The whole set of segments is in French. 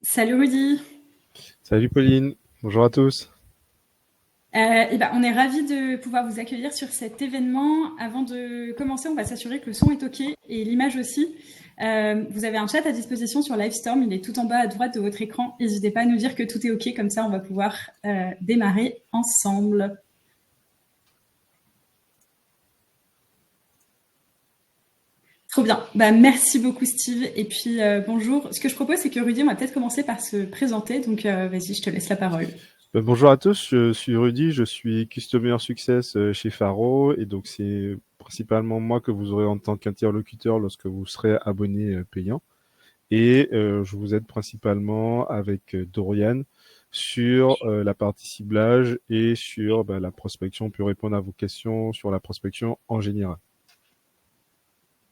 Salut Rudy. Salut Pauline, bonjour à tous. On est ravis de pouvoir vous accueillir sur cet événement. Avant de commencer, on va s'assurer que le son est OK et l'image aussi. Vous avez un chat à disposition sur Livestorm, il est tout en bas à droite de votre écran. N'hésitez pas à nous dire que tout est OK, comme ça on va pouvoir démarrer ensemble. Trop bien. Merci beaucoup Steve. Et puis bonjour. Ce que je propose, c'est que Rudy, on va peut-être commencer par se présenter. Donc vas-y, je te laisse la parole. Bonjour à tous, je suis Rudy, je suis Customer Success chez Faro et donc c'est principalement moi que vous aurez en tant qu'interlocuteur lorsque vous serez abonné payant. Et je vous aide principalement avec Dorian sur la partie ciblage et sur la prospection, pour répondre à vos questions sur la prospection en général.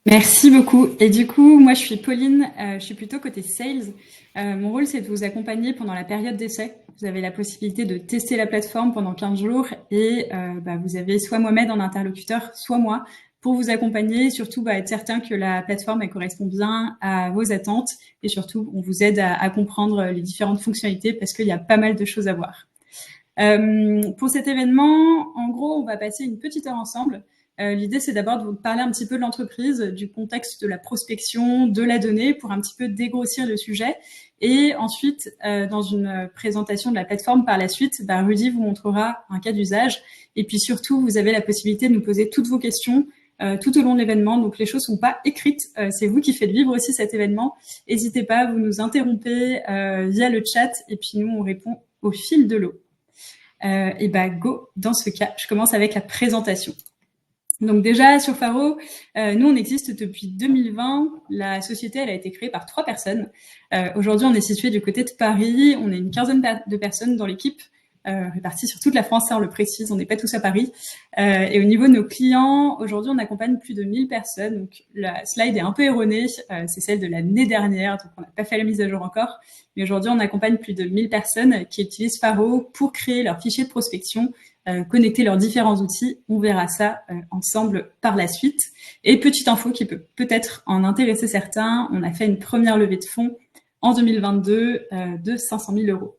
Merci beaucoup. Et du coup, moi, je suis Pauline, je suis plutôt côté sales. Mon rôle, c'est de vous accompagner pendant la période d'essai. Vous avez la possibilité de tester la plateforme pendant 15 jours et vous avez soit Mohamed en interlocuteur, soit moi pour vous accompagner, et surtout être certain que la plateforme elle correspond bien à vos attentes et surtout, on vous aide à comprendre les différentes fonctionnalités parce qu'il y a pas mal de choses à voir. Pour cet événement, en gros, on va passer une petite heure ensemble. L'idée, c'est d'abord de vous parler un petit peu de l'entreprise, du contexte de la prospection, de la donnée, pour un petit peu dégrossir le sujet. Et ensuite, dans une présentation de la plateforme par la suite, Rudy vous montrera un cas d'usage. Et puis surtout, vous avez la possibilité de nous poser toutes vos questions tout au long de l'événement. Donc les choses sont pas écrites, c'est vous qui faites vivre aussi cet événement. N'hésitez pas, vous nous interrompez via le chat et puis nous, on répond au fil de l'eau. Go, dans ce cas, je commence avec la présentation. Donc déjà, sur Faro, nous, on existe depuis 2020. La société, elle a été créée par 3 personnes. Aujourd'hui, on est situé du côté de Paris. On est une quinzaine de personnes dans l'équipe, réparties sur toute la France, ça on le précise, on n'est pas tous à Paris. Et au niveau de nos clients, aujourd'hui, on accompagne plus de 1000 personnes. Donc la slide est un peu erronée, c'est celle de l'année dernière, donc on n'a pas fait la mise à jour encore. Mais aujourd'hui, on accompagne plus de 1000 personnes qui utilisent Faro pour créer leur fichier de prospection, connecter leurs différents outils. On verra ça ensemble par la suite. Et petite info qui peut peut-être en intéresser certains, on a fait une première levée de fonds en 2022 de 500 000 euros.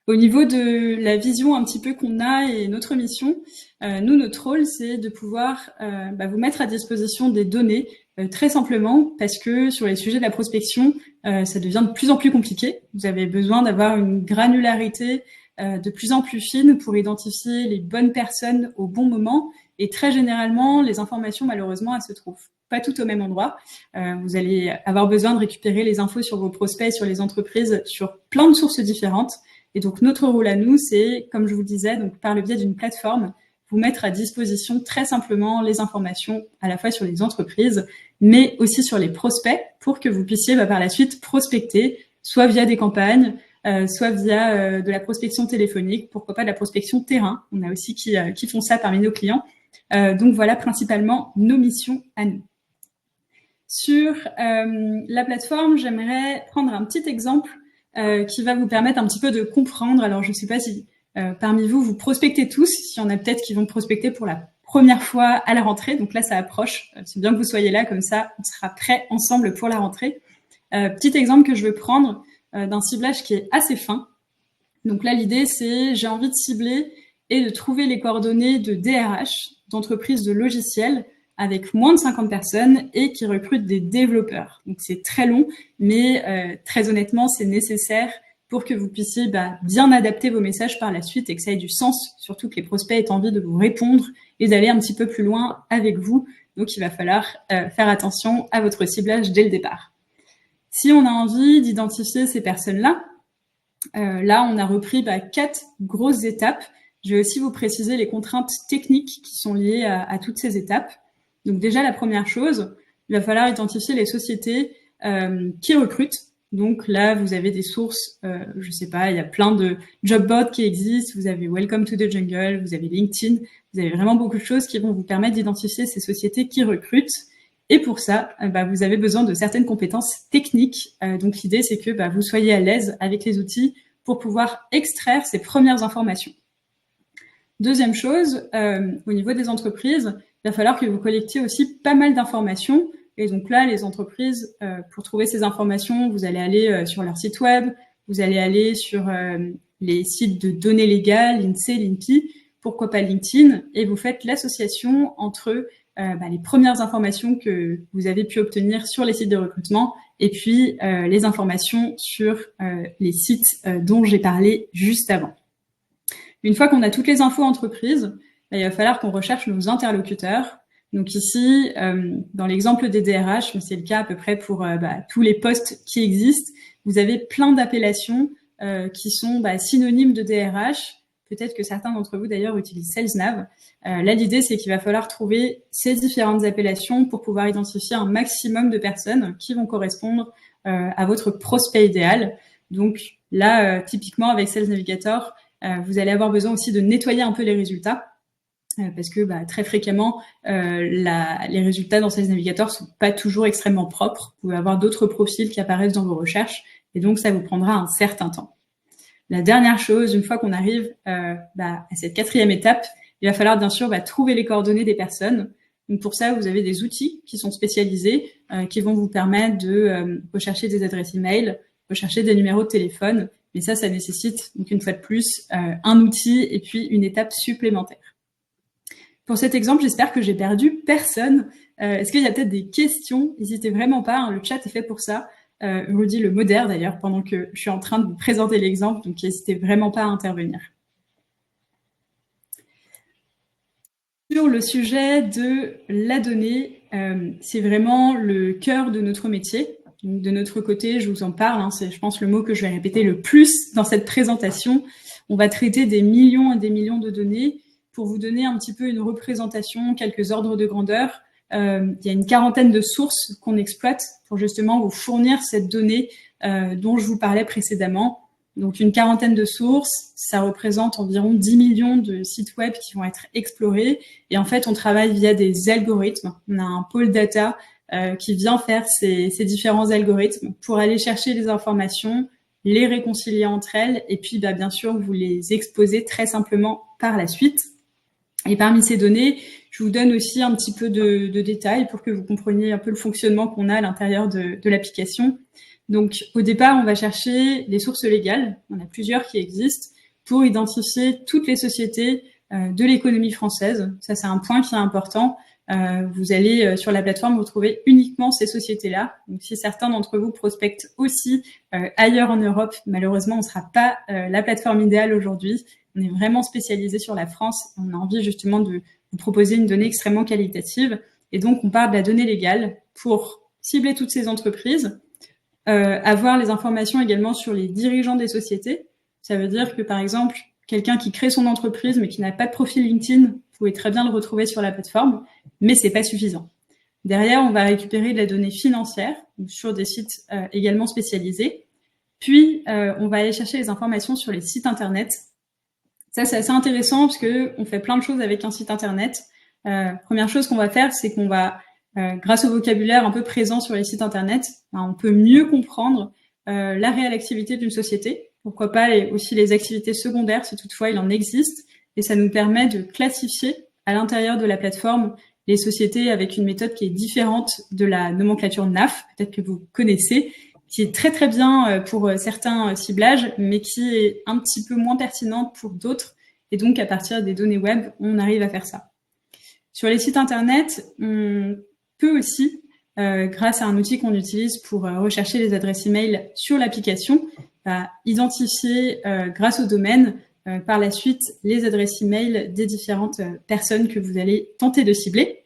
Au niveau de la vision un petit peu qu'on a et notre mission, nous, notre rôle, c'est de pouvoir vous mettre à disposition des données très simplement parce que sur les sujets de la prospection, ça devient de plus en plus compliqué. Vous avez besoin d'avoir une granularité de plus en plus fine pour identifier les bonnes personnes au bon moment. Et très généralement, les informations, malheureusement, elles se trouvent pas toutes au même endroit. Vous allez avoir besoin de récupérer les infos sur vos prospects, sur les entreprises, sur plein de sources différentes. Et donc, notre rôle à nous, c'est, comme je vous le disais, donc par le biais d'une plateforme, vous mettre à disposition très simplement les informations à la fois sur les entreprises, mais aussi sur les prospects pour que vous puissiez par la suite prospecter, soit via des campagnes, soit via de la prospection téléphonique, pourquoi pas de la prospection terrain. On a aussi qui font ça parmi nos clients. Donc voilà principalement nos missions à nous. Sur la plateforme, j'aimerais prendre un petit exemple qui va vous permettre un petit peu de comprendre. Alors, je ne sais pas si parmi vous, vous prospectez tous. S'il y en a peut-être qui vont prospecter pour la première fois à la rentrée. Donc là, ça approche. C'est bien que vous soyez là, comme ça, on sera prêts ensemble pour la rentrée. Petit exemple que je veux prendre d'un ciblage qui est assez fin. Donc là, l'idée, c'est j'ai envie de cibler et de trouver les coordonnées de DRH, d'entreprises de logiciels, avec moins de 50 personnes et qui recrutent des développeurs. Donc c'est très long, mais très honnêtement, c'est nécessaire pour que vous puissiez bien adapter vos messages par la suite et que ça ait du sens, surtout que les prospects aient envie de vous répondre et d'aller un petit peu plus loin avec vous. Donc il va falloir faire attention à votre ciblage dès le départ. Si on a envie d'identifier ces personnes-là, là, on a repris 4 grosses étapes. Je vais aussi vous préciser les contraintes techniques qui sont liées à toutes ces étapes. Donc déjà, la première chose, il va falloir identifier les sociétés qui recrutent. Donc là, vous avez des sources, je sais pas, il y a plein de job boards qui existent. Vous avez Welcome to the Jungle, vous avez LinkedIn. Vous avez vraiment beaucoup de choses qui vont vous permettre d'identifier ces sociétés qui recrutent. Et pour ça, vous avez besoin de certaines compétences techniques. Donc l'idée, c'est que vous soyez à l'aise avec les outils pour pouvoir extraire ces premières informations. Deuxième chose, au niveau des entreprises, il va falloir que vous collectiez aussi pas mal d'informations Et donc là, les entreprises, pour trouver ces informations, vous allez aller sur leur site web, vous allez aller sur les sites de données légales, l'INSEE, l'INPI, pourquoi pas LinkedIn, et vous faites l'association entre les premières informations que vous avez pu obtenir sur les sites de recrutement et puis les informations sur les sites dont j'ai parlé juste avant. Une fois qu'on a toutes les infos entreprises, il va falloir qu'on recherche nos interlocuteurs. Donc ici, dans l'exemple des DRH, mais c'est le cas à peu près pour tous les postes qui existent, vous avez plein d'appellations qui sont synonymes de DRH. Peut-être que certains d'entre vous d'ailleurs utilisent SalesNav. Là, l'idée, c'est qu'il va falloir trouver ces différentes appellations pour pouvoir identifier un maximum de personnes qui vont correspondre à votre prospect idéal. Donc là, typiquement avec Sales Navigator, vous allez avoir besoin aussi de nettoyer un peu les résultats parce que très fréquemment, les résultats dans Sales Navigator sont pas toujours extrêmement propres. Vous pouvez avoir d'autres profils qui apparaissent dans vos recherches et donc ça vous prendra un certain temps. La dernière chose, une fois qu'on arrive à cette 4e étape, il va falloir bien sûr trouver les coordonnées des personnes. Donc pour ça, vous avez des outils qui sont spécialisés, qui vont vous permettre de rechercher des adresses email, rechercher des numéros de téléphone. Mais ça nécessite, donc une fois de plus, un outil et puis une étape supplémentaire. Pour cet exemple, j'espère que j'ai perdu personne. Est-ce qu'il y a peut-être des questions? N'hésitez vraiment pas, le chat est fait pour ça. Rudy le modère d'ailleurs pendant que je suis en train de vous présenter l'exemple, donc n'hésitez vraiment pas à intervenir. Sur le sujet de la donnée, c'est vraiment le cœur de notre métier. Donc, de notre côté, je vous en parle, c'est je pense le mot que je vais répéter le plus dans cette présentation. On va traiter des millions et des millions de données pour vous donner un petit peu une représentation, quelques ordres de grandeur. Il y a une 40aine de sources qu'on exploite pour justement vous fournir cette donnée dont je vous parlais précédemment. Donc une 40aine de sources, ça représente environ 10 millions de sites web qui vont être explorés. Et en fait, on travaille via des algorithmes. On a un pôle data qui vient faire ces différents algorithmes pour aller chercher les informations, les réconcilier entre elles et puis bien sûr vous les exposer très simplement par la suite. Et parmi ces données, je vous donne aussi un petit peu de détails pour que vous compreniez un peu le fonctionnement qu'on a à l'intérieur de l'application. Donc, au départ, on va chercher les sources légales. On a plusieurs qui existent pour identifier toutes les sociétés de l'économie française. Ça, c'est un point qui est important. Vous allez sur la plateforme retrouver uniquement ces sociétés-là. Donc, si certains d'entre vous prospectent aussi ailleurs en Europe, malheureusement, on ne sera pas la plateforme idéale aujourd'hui. On est vraiment spécialisé sur la France. On a envie justement de vous proposer une donnée extrêmement qualitative. Et donc, on part de la donnée légale pour cibler toutes ces entreprises, avoir les informations également sur les dirigeants des sociétés. Ça veut dire que, par exemple, quelqu'un qui crée son entreprise mais qui n'a pas de profil LinkedIn, vous pouvez très bien le retrouver sur la plateforme, mais c'est pas suffisant. Derrière, on va récupérer de la donnée financière sur des sites également spécialisés. Puis, on va aller chercher les informations sur les sites internet. Ça, c'est assez intéressant parce que on fait plein de choses avec un site internet. Première chose qu'on va faire, c'est qu'on va, grâce au vocabulaire un peu présent sur les sites internet, on peut mieux comprendre la réelle activité d'une société. Pourquoi pas aussi les activités secondaires, si toutefois il en existe. Et ça nous permet de classifier à l'intérieur de la plateforme les sociétés avec une méthode qui est différente de la nomenclature NAF, peut-être que vous connaissez, qui est très très bien pour certains ciblages, mais qui est un petit peu moins pertinente pour d'autres. Et donc, à partir des données web, on arrive à faire ça. Sur les sites internet, on peut aussi, grâce à un outil qu'on utilise pour rechercher les adresses email sur l'application, identifier, grâce au domaine, par la suite, les adresses email des différentes personnes que vous allez tenter de cibler.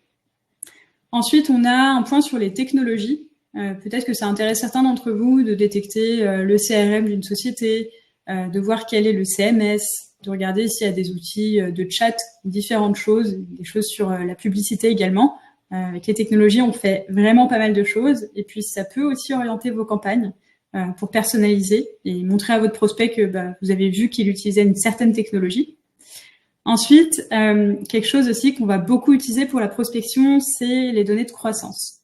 Ensuite, on a un point sur les technologies. Peut-être que ça intéresse certains d'entre vous de détecter le CRM d'une société, de voir quel est le CMS, de regarder s'il y a des outils de chat, différentes choses, des choses sur la publicité également. Avec les technologies, on fait vraiment pas mal de choses. Et puis, ça peut aussi orienter vos campagnes pour personnaliser et montrer à votre prospect que vous avez vu qu'il utilisait une certaine technologie. Ensuite, quelque chose aussi qu'on va beaucoup utiliser pour la prospection, c'est les données de croissance.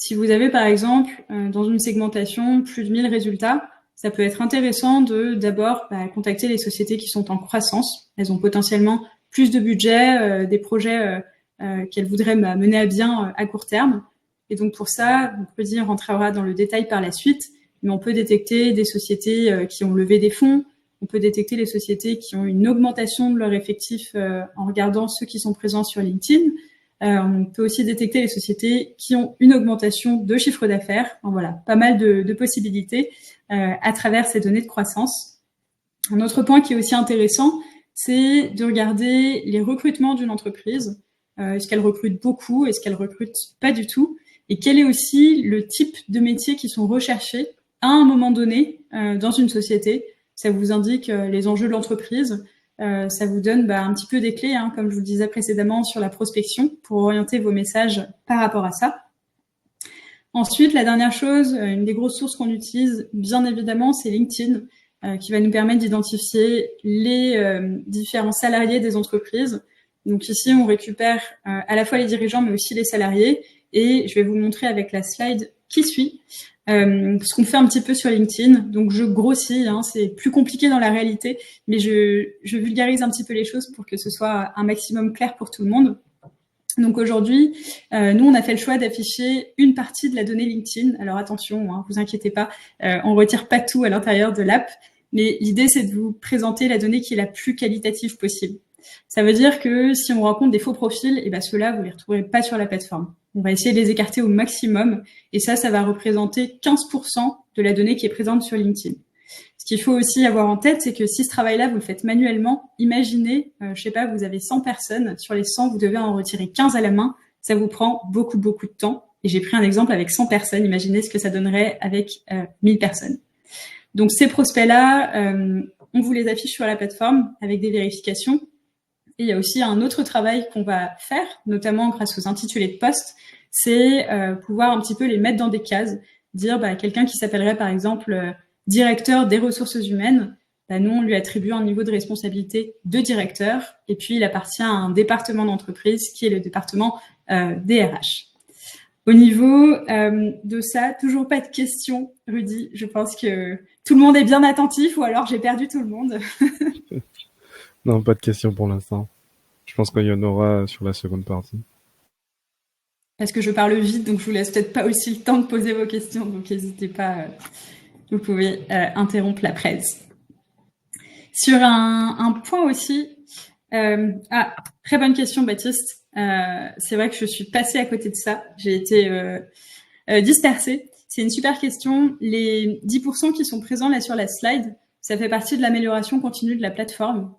Si vous avez, par exemple, dans une segmentation, plus de 1000 résultats, ça peut être intéressant de d'abord contacter les sociétés qui sont en croissance. Elles ont potentiellement plus de budget, des projets qu'elles voudraient mener à bien à court terme. Et donc pour ça, Rudy rentrera dans le détail par la suite, mais on peut détecter des sociétés qui ont levé des fonds, on peut détecter les sociétés qui ont une augmentation de leur effectif en regardant ceux qui sont présents sur LinkedIn. On peut aussi détecter les sociétés qui ont une augmentation de chiffre d'affaires. Voilà, pas mal de possibilités à travers ces données de croissance. Un autre point qui est aussi intéressant, c'est de regarder les recrutements d'une entreprise. Est-ce qu'elle recrute beaucoup? Est-ce qu'elle recrute pas du tout? Et quel est aussi le type de métiers qui sont recherchés à un moment donné dans une société? Ça vous indique les enjeux de l'entreprise. Ça vous donne un petit peu des clés, comme je vous le disais précédemment, sur la prospection pour orienter vos messages par rapport à ça. Ensuite, la dernière chose, une des grosses sources qu'on utilise, bien évidemment, c'est LinkedIn, qui va nous permettre d'identifier les différents salariés des entreprises. Donc ici, on récupère à la fois les dirigeants, mais aussi les salariés. Et je vais vous montrer avec la slide qui suit ce qu'on fait un petit peu sur LinkedIn. Donc je grossis, c'est plus compliqué dans la réalité, mais je vulgarise un petit peu les choses pour que ce soit un maximum clair pour tout le monde. Donc aujourd'hui, nous, on a fait le choix d'afficher une partie de la donnée LinkedIn. Alors attention, vous inquiétez pas, on retire pas tout à l'intérieur de l'app, mais l'idée, c'est de vous présenter la donnée qui est la plus qualitative possible. Ça veut dire que si on rencontre des faux profils, ceux-là, vous les retrouverez pas sur la plateforme. On va essayer de les écarter au maximum, et ça va représenter 15% de la donnée qui est présente sur LinkedIn. Ce qu'il faut aussi avoir en tête, c'est que si ce travail-là, vous le faites manuellement, imaginez, je sais pas, vous avez 100 personnes, sur les 100, vous devez en retirer 15 à la main, ça vous prend beaucoup, beaucoup de temps. Et j'ai pris un exemple avec 100 personnes, imaginez ce que ça donnerait avec 1000 personnes. Donc ces prospects-là, on vous les affiche sur la plateforme avec des vérifications. Et il y a aussi un autre travail qu'on va faire, notamment grâce aux intitulés de poste, c'est pouvoir un petit peu les mettre dans des cases, dire quelqu'un qui s'appellerait par exemple directeur des ressources humaines, nous on lui attribue un niveau de responsabilité de directeur, et puis il appartient à un département d'entreprise qui est le département des RH. Au niveau de ça, toujours pas de questions, Rudy. Je pense que tout le monde est bien attentif, ou alors j'ai perdu tout le monde. Non, pas de questions pour l'instant. Je pense qu'il y en aura sur la seconde partie. Parce que je parle vite, donc je vous laisse peut-être pas aussi le temps de poser vos questions, donc n'hésitez pas, vous pouvez interrompre la presse. Sur un point aussi, très bonne question Baptiste, c'est vrai que je suis passée à côté de ça, j'ai été dispersée. C'est une super question. Les 10% qui sont présents là sur la slide, ça fait partie de l'amélioration continue de la plateforme.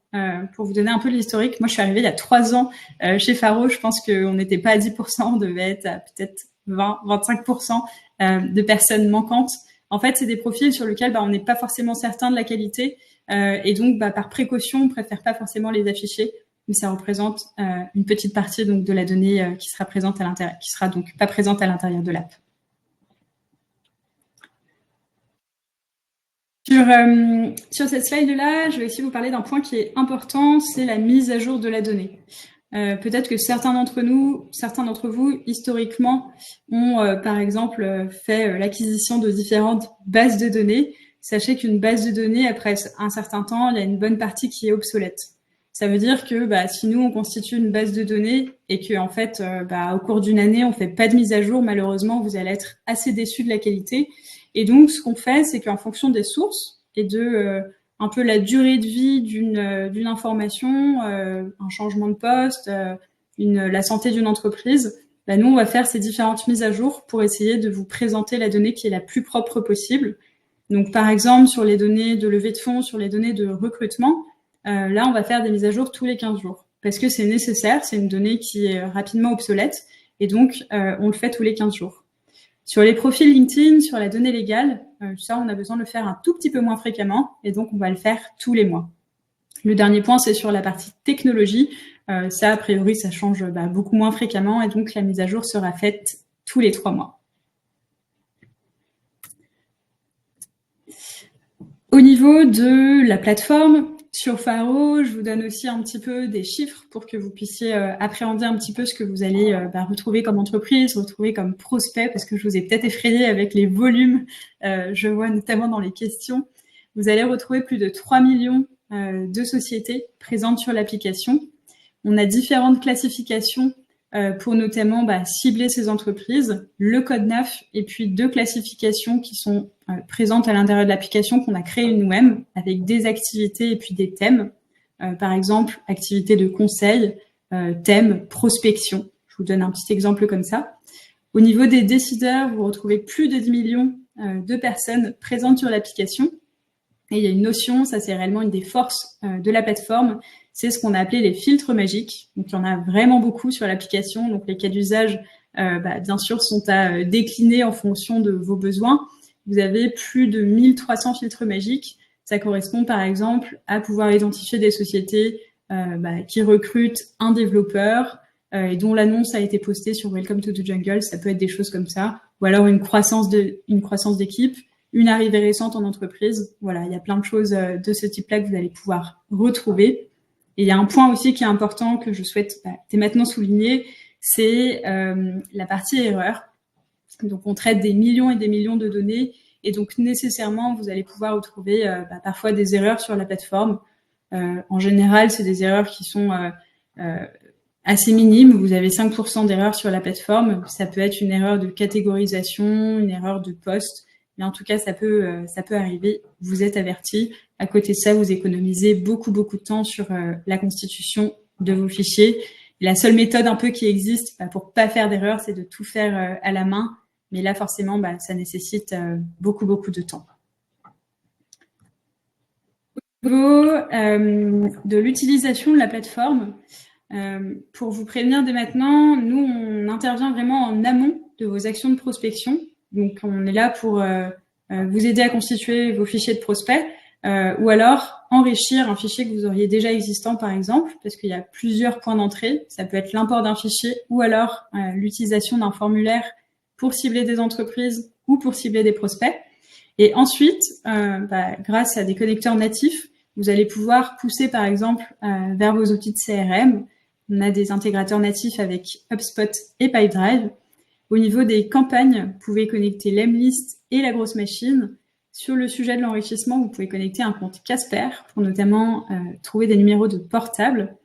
Pour vous donner un peu l'historique, moi je suis arrivée il y a 3 ans chez Faro, je pense qu'on n'était pas à 10%, on devait être à peut-être 20-25% de personnes manquantes. En fait, c'est des profils sur lesquels on n'est pas forcément certain de la qualité, et donc par précaution, on préfère pas forcément les afficher, mais ça représente une petite partie donc de la donnée qui sera présente à l'intérieur, qui sera donc pas présente à l'intérieur de l'app. Sur cette slide-là, je vais aussi vous parler d'un point qui est important, c'est la mise à jour de la donnée. Peut-être que certains d'entre vous, historiquement, ont par exemple fait l'acquisition de différentes bases de données. Sachez qu'une base de données, après un certain temps, il y a une bonne partie qui est obsolète. Ça veut dire que si nous, on constitue une base de données et que en fait, au cours d'une année, on fait pas de mise à jour, malheureusement, vous allez être assez déçus de la qualité. Et donc, ce qu'on fait, c'est qu'en fonction des sources et de un peu la durée de vie d'une information, un changement de poste, la santé d'une entreprise, nous, on va faire ces différentes mises à jour pour essayer de vous présenter la donnée qui est la plus propre possible. Donc, par exemple, sur les données de levée de fonds, sur les données de recrutement, là, on va faire des mises à jour tous les 15 jours parce que c'est nécessaire, c'est une donnée qui est rapidement obsolète et donc, on le fait tous les 15 jours. Sur les profils LinkedIn, sur la donnée légale, ça, on a besoin de le faire un tout petit peu moins fréquemment et donc on va le faire tous les mois. Le dernier point, c'est sur la partie technologie. Ça, a priori, ça change beaucoup moins fréquemment et donc la mise à jour sera faite tous les 3 mois. Au niveau de la plateforme, sur Faro, je vous donne aussi un petit peu des chiffres pour que vous puissiez appréhender un petit peu ce que vous allez retrouver comme entreprise, retrouver comme prospect, parce que je vous ai peut-être effrayé avec les volumes, je vois notamment dans les questions. Vous allez retrouver plus de 3 millions de sociétés présentes sur l'application. On a différentes classifications pour notamment cibler ces entreprises, le code NAF et puis 2 classifications qui sont présentes à l'intérieur de l'application qu'on a créées nous-mêmes avec des activités et puis des thèmes. Par exemple, activité de conseil, thème prospection. Je vous donne un petit exemple comme ça. Au niveau des décideurs, vous retrouvez plus de 10 millions de personnes présentes sur l'application. Et il y a une notion, ça c'est réellement une des forces de la plateforme, c'est ce qu'on a appelé les filtres magiques. Donc il y en a vraiment beaucoup sur l'application. Donc les cas d'usage, bien sûr, sont à décliner en fonction de vos besoins. Vous avez plus de 1300 filtres magiques. Ça correspond par exemple à pouvoir identifier des sociétés qui recrutent un développeur et dont l'annonce a été postée sur Welcome to the Jungle. Ça peut être des choses comme ça. Ou alors une croissance d'équipe, une arrivée récente en entreprise. Voilà, il y a plein de choses de ce type-là que vous allez pouvoir retrouver. Et il y a un point aussi qui est important que je souhaite dès maintenant souligner, c'est la partie erreur. Donc, on traite des millions et des millions de données et donc nécessairement, vous allez pouvoir retrouver parfois des erreurs sur la plateforme. En général, c'est des erreurs qui sont assez minimes. Vous avez 5% d'erreurs sur la plateforme. Ça peut être une erreur de catégorisation, une erreur de poste. Mais en tout cas, ça peut arriver. Vous êtes avertis. À côté de ça, vous économisez beaucoup de temps sur la constitution de vos fichiers. Et la seule méthode un peu qui existe pour pas faire d'erreur, c'est de tout faire à la main. Mais là, forcément, ça nécessite beaucoup de temps. Au niveau de l'utilisation de la plateforme, pour vous prévenir dès maintenant, nous, on intervient vraiment en amont de vos actions de prospection. Donc, on est là pour vous aider à constituer vos fichiers de prospects ou alors enrichir un fichier que vous auriez déjà existant, par exemple, parce qu'il y a plusieurs points d'entrée. Ça peut être l'import d'un fichier ou alors l'utilisation d'un formulaire pour cibler des entreprises ou pour cibler des prospects. Et ensuite, grâce à des connecteurs natifs, vous allez pouvoir pousser, par exemple, vers vos outils de CRM. On a des intégrateurs natifs avec HubSpot et Pipedrive. Au niveau des campagnes, vous pouvez connecter l'Emlist et la grosse machine. Sur le sujet de l'enrichissement, vous pouvez connecter un compte Casper pour notamment trouver des numéros de portable.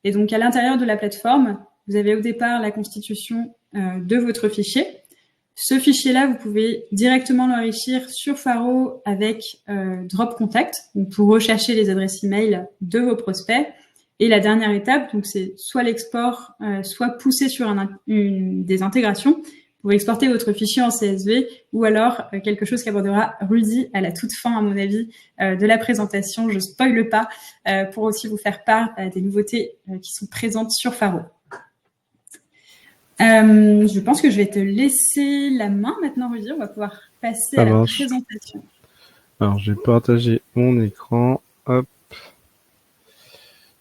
Et donc, à l'intérieur de la plateforme, vous avez au départ la constitution de votre fichier. Ce fichier-là, vous pouvez directement l'enrichir sur Faro avec Drop Contact, donc pour rechercher les adresses email de vos prospects. Et la dernière étape, donc c'est soit l'export, soit pousser sur des intégrations. Vous pouvez exporter votre fichier en CSV ou alors quelque chose qu'abordera Rudy à la toute fin, à mon avis, de la présentation. Je spoile pas pour aussi vous faire part des nouveautés qui sont présentes sur Faro. Je pense que je vais te laisser la main maintenant, Rudy. On va pouvoir passer à la présentation. Alors, je vais partager mon écran. Hop.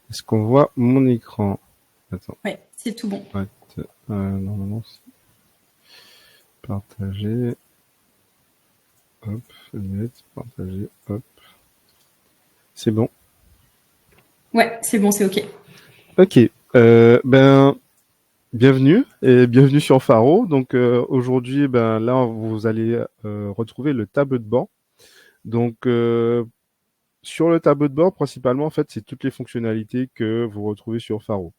Est-ce qu'on voit mon écran? Attends. Ouais, c'est tout bon. Ouais, normalement, c'est partager. Hop, partager. Hop. C'est bon? Ouais, c'est bon, c'est OK. OK. Bienvenue et bienvenue sur Faro. Donc aujourd'hui, là, vous allez retrouver le tableau de bord. Donc sur le tableau de bord, principalement, en fait, c'est toutes les fonctionnalités que vous retrouvez sur Faro.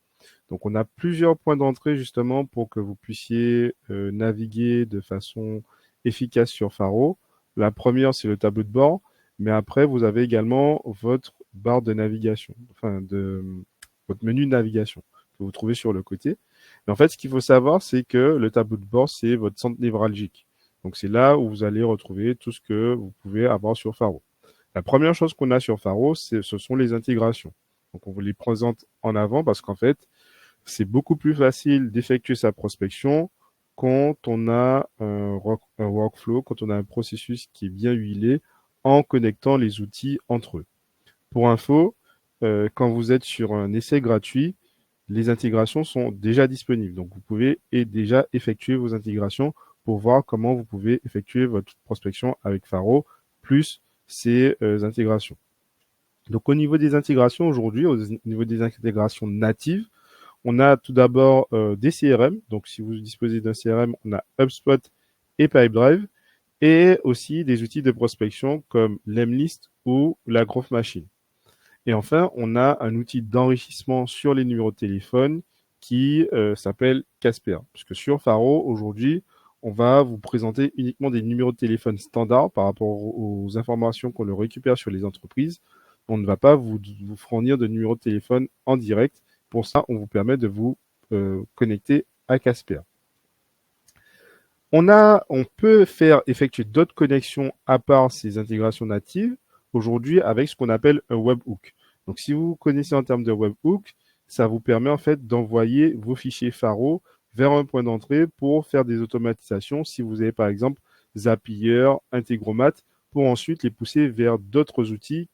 Donc on a plusieurs points d'entrée justement pour que vous puissiez naviguer de façon efficace sur Faro. La première, c'est le tableau de bord, mais après, vous avez également votre barre de navigation, enfin votre menu de navigation que vous trouvez sur le côté. Mais en fait, ce qu'il faut savoir, c'est que le tableau de bord, c'est votre centre névralgique. Donc, c'est là où vous allez retrouver tout ce que vous pouvez avoir sur Faro. La première chose qu'on a sur Faro, ce sont les intégrations. Donc, on vous les présente en avant parce qu'en fait, c'est beaucoup plus facile d'effectuer sa prospection quand on a un workflow, quand on a un processus qui est bien huilé en connectant les outils entre eux. Pour info, quand vous êtes sur un essai gratuit, les intégrations sont déjà disponibles. Donc, vous pouvez déjà effectuer vos intégrations pour voir comment vous pouvez effectuer votre prospection avec Faro, plus ces intégrations. Donc, au niveau des intégrations aujourd'hui, au niveau des intégrations natives, on a tout d'abord des CRM. Donc, si vous disposez d'un CRM, on a HubSpot et Pipedrive, et aussi des outils de prospection comme l'Emlist ou la Growth Machine. Et enfin, on a un outil d'enrichissement sur les numéros de téléphone qui s'appelle Casper. Puisque sur Faro, aujourd'hui, on va vous présenter uniquement des numéros de téléphone standards par rapport aux informations qu'on le récupère sur les entreprises. On ne va pas vous fournir de numéros de téléphone en direct. Pour ça, on vous permet de vous connecter à Casper. On peut faire effectuer d'autres connexions à part ces intégrations natives aujourd'hui avec ce qu'on appelle un webhook. Donc, si vous connaissez en termes de webhook, ça vous permet en fait d'envoyer vos fichiers Faro vers un point d'entrée pour faire des automatisations. Si vous avez par exemple Zapier, Integromat, pour ensuite les pousser vers d'autres outils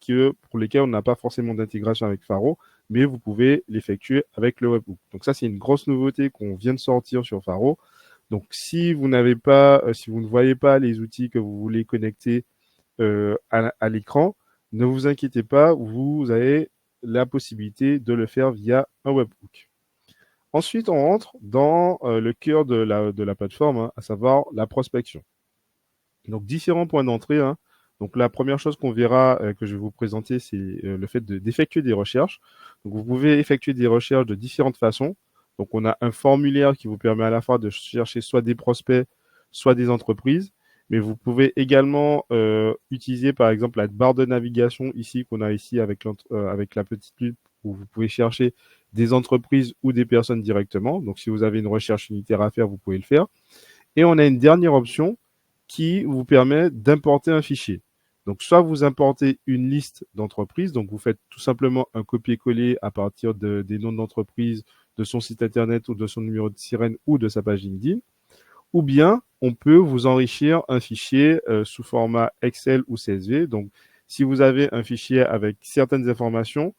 pour lesquels on n'a pas forcément d'intégration avec Faro, mais vous pouvez l'effectuer avec le webhook. Donc ça, c'est une grosse nouveauté qu'on vient de sortir sur Faro. Donc, si vous ne voyez pas les outils que vous voulez connecter à l'écran, ne vous inquiétez pas, vous avez la possibilité de le faire via un webhook. Ensuite, on rentre dans le cœur de la plateforme, hein, à savoir la prospection. Donc, différents points d'entrée, hein. Donc, la première chose qu'on verra, que je vais vous présenter, c'est le fait d'effectuer des recherches. Donc, vous pouvez effectuer des recherches de différentes façons. Donc, on a un formulaire qui vous permet à la fois de chercher soit des prospects, soit des entreprises. Mais vous pouvez également utiliser, par exemple, la barre de navigation ici qu'on a ici avec la petite pub où vous pouvez chercher des entreprises ou des personnes directement. Donc, si vous avez une recherche unitaire à faire, vous pouvez le faire. Et on a une dernière option qui vous permet d'importer un fichier. Donc, soit vous importez une liste d'entreprises, donc vous faites tout simplement un copier-coller à partir des noms d'entreprise, de son site internet ou de son numéro de sirène ou de sa page LinkedIn, ou bien on peut vous enrichir un fichier sous format Excel ou CSV. Donc, si vous avez un fichier avec certaines informations,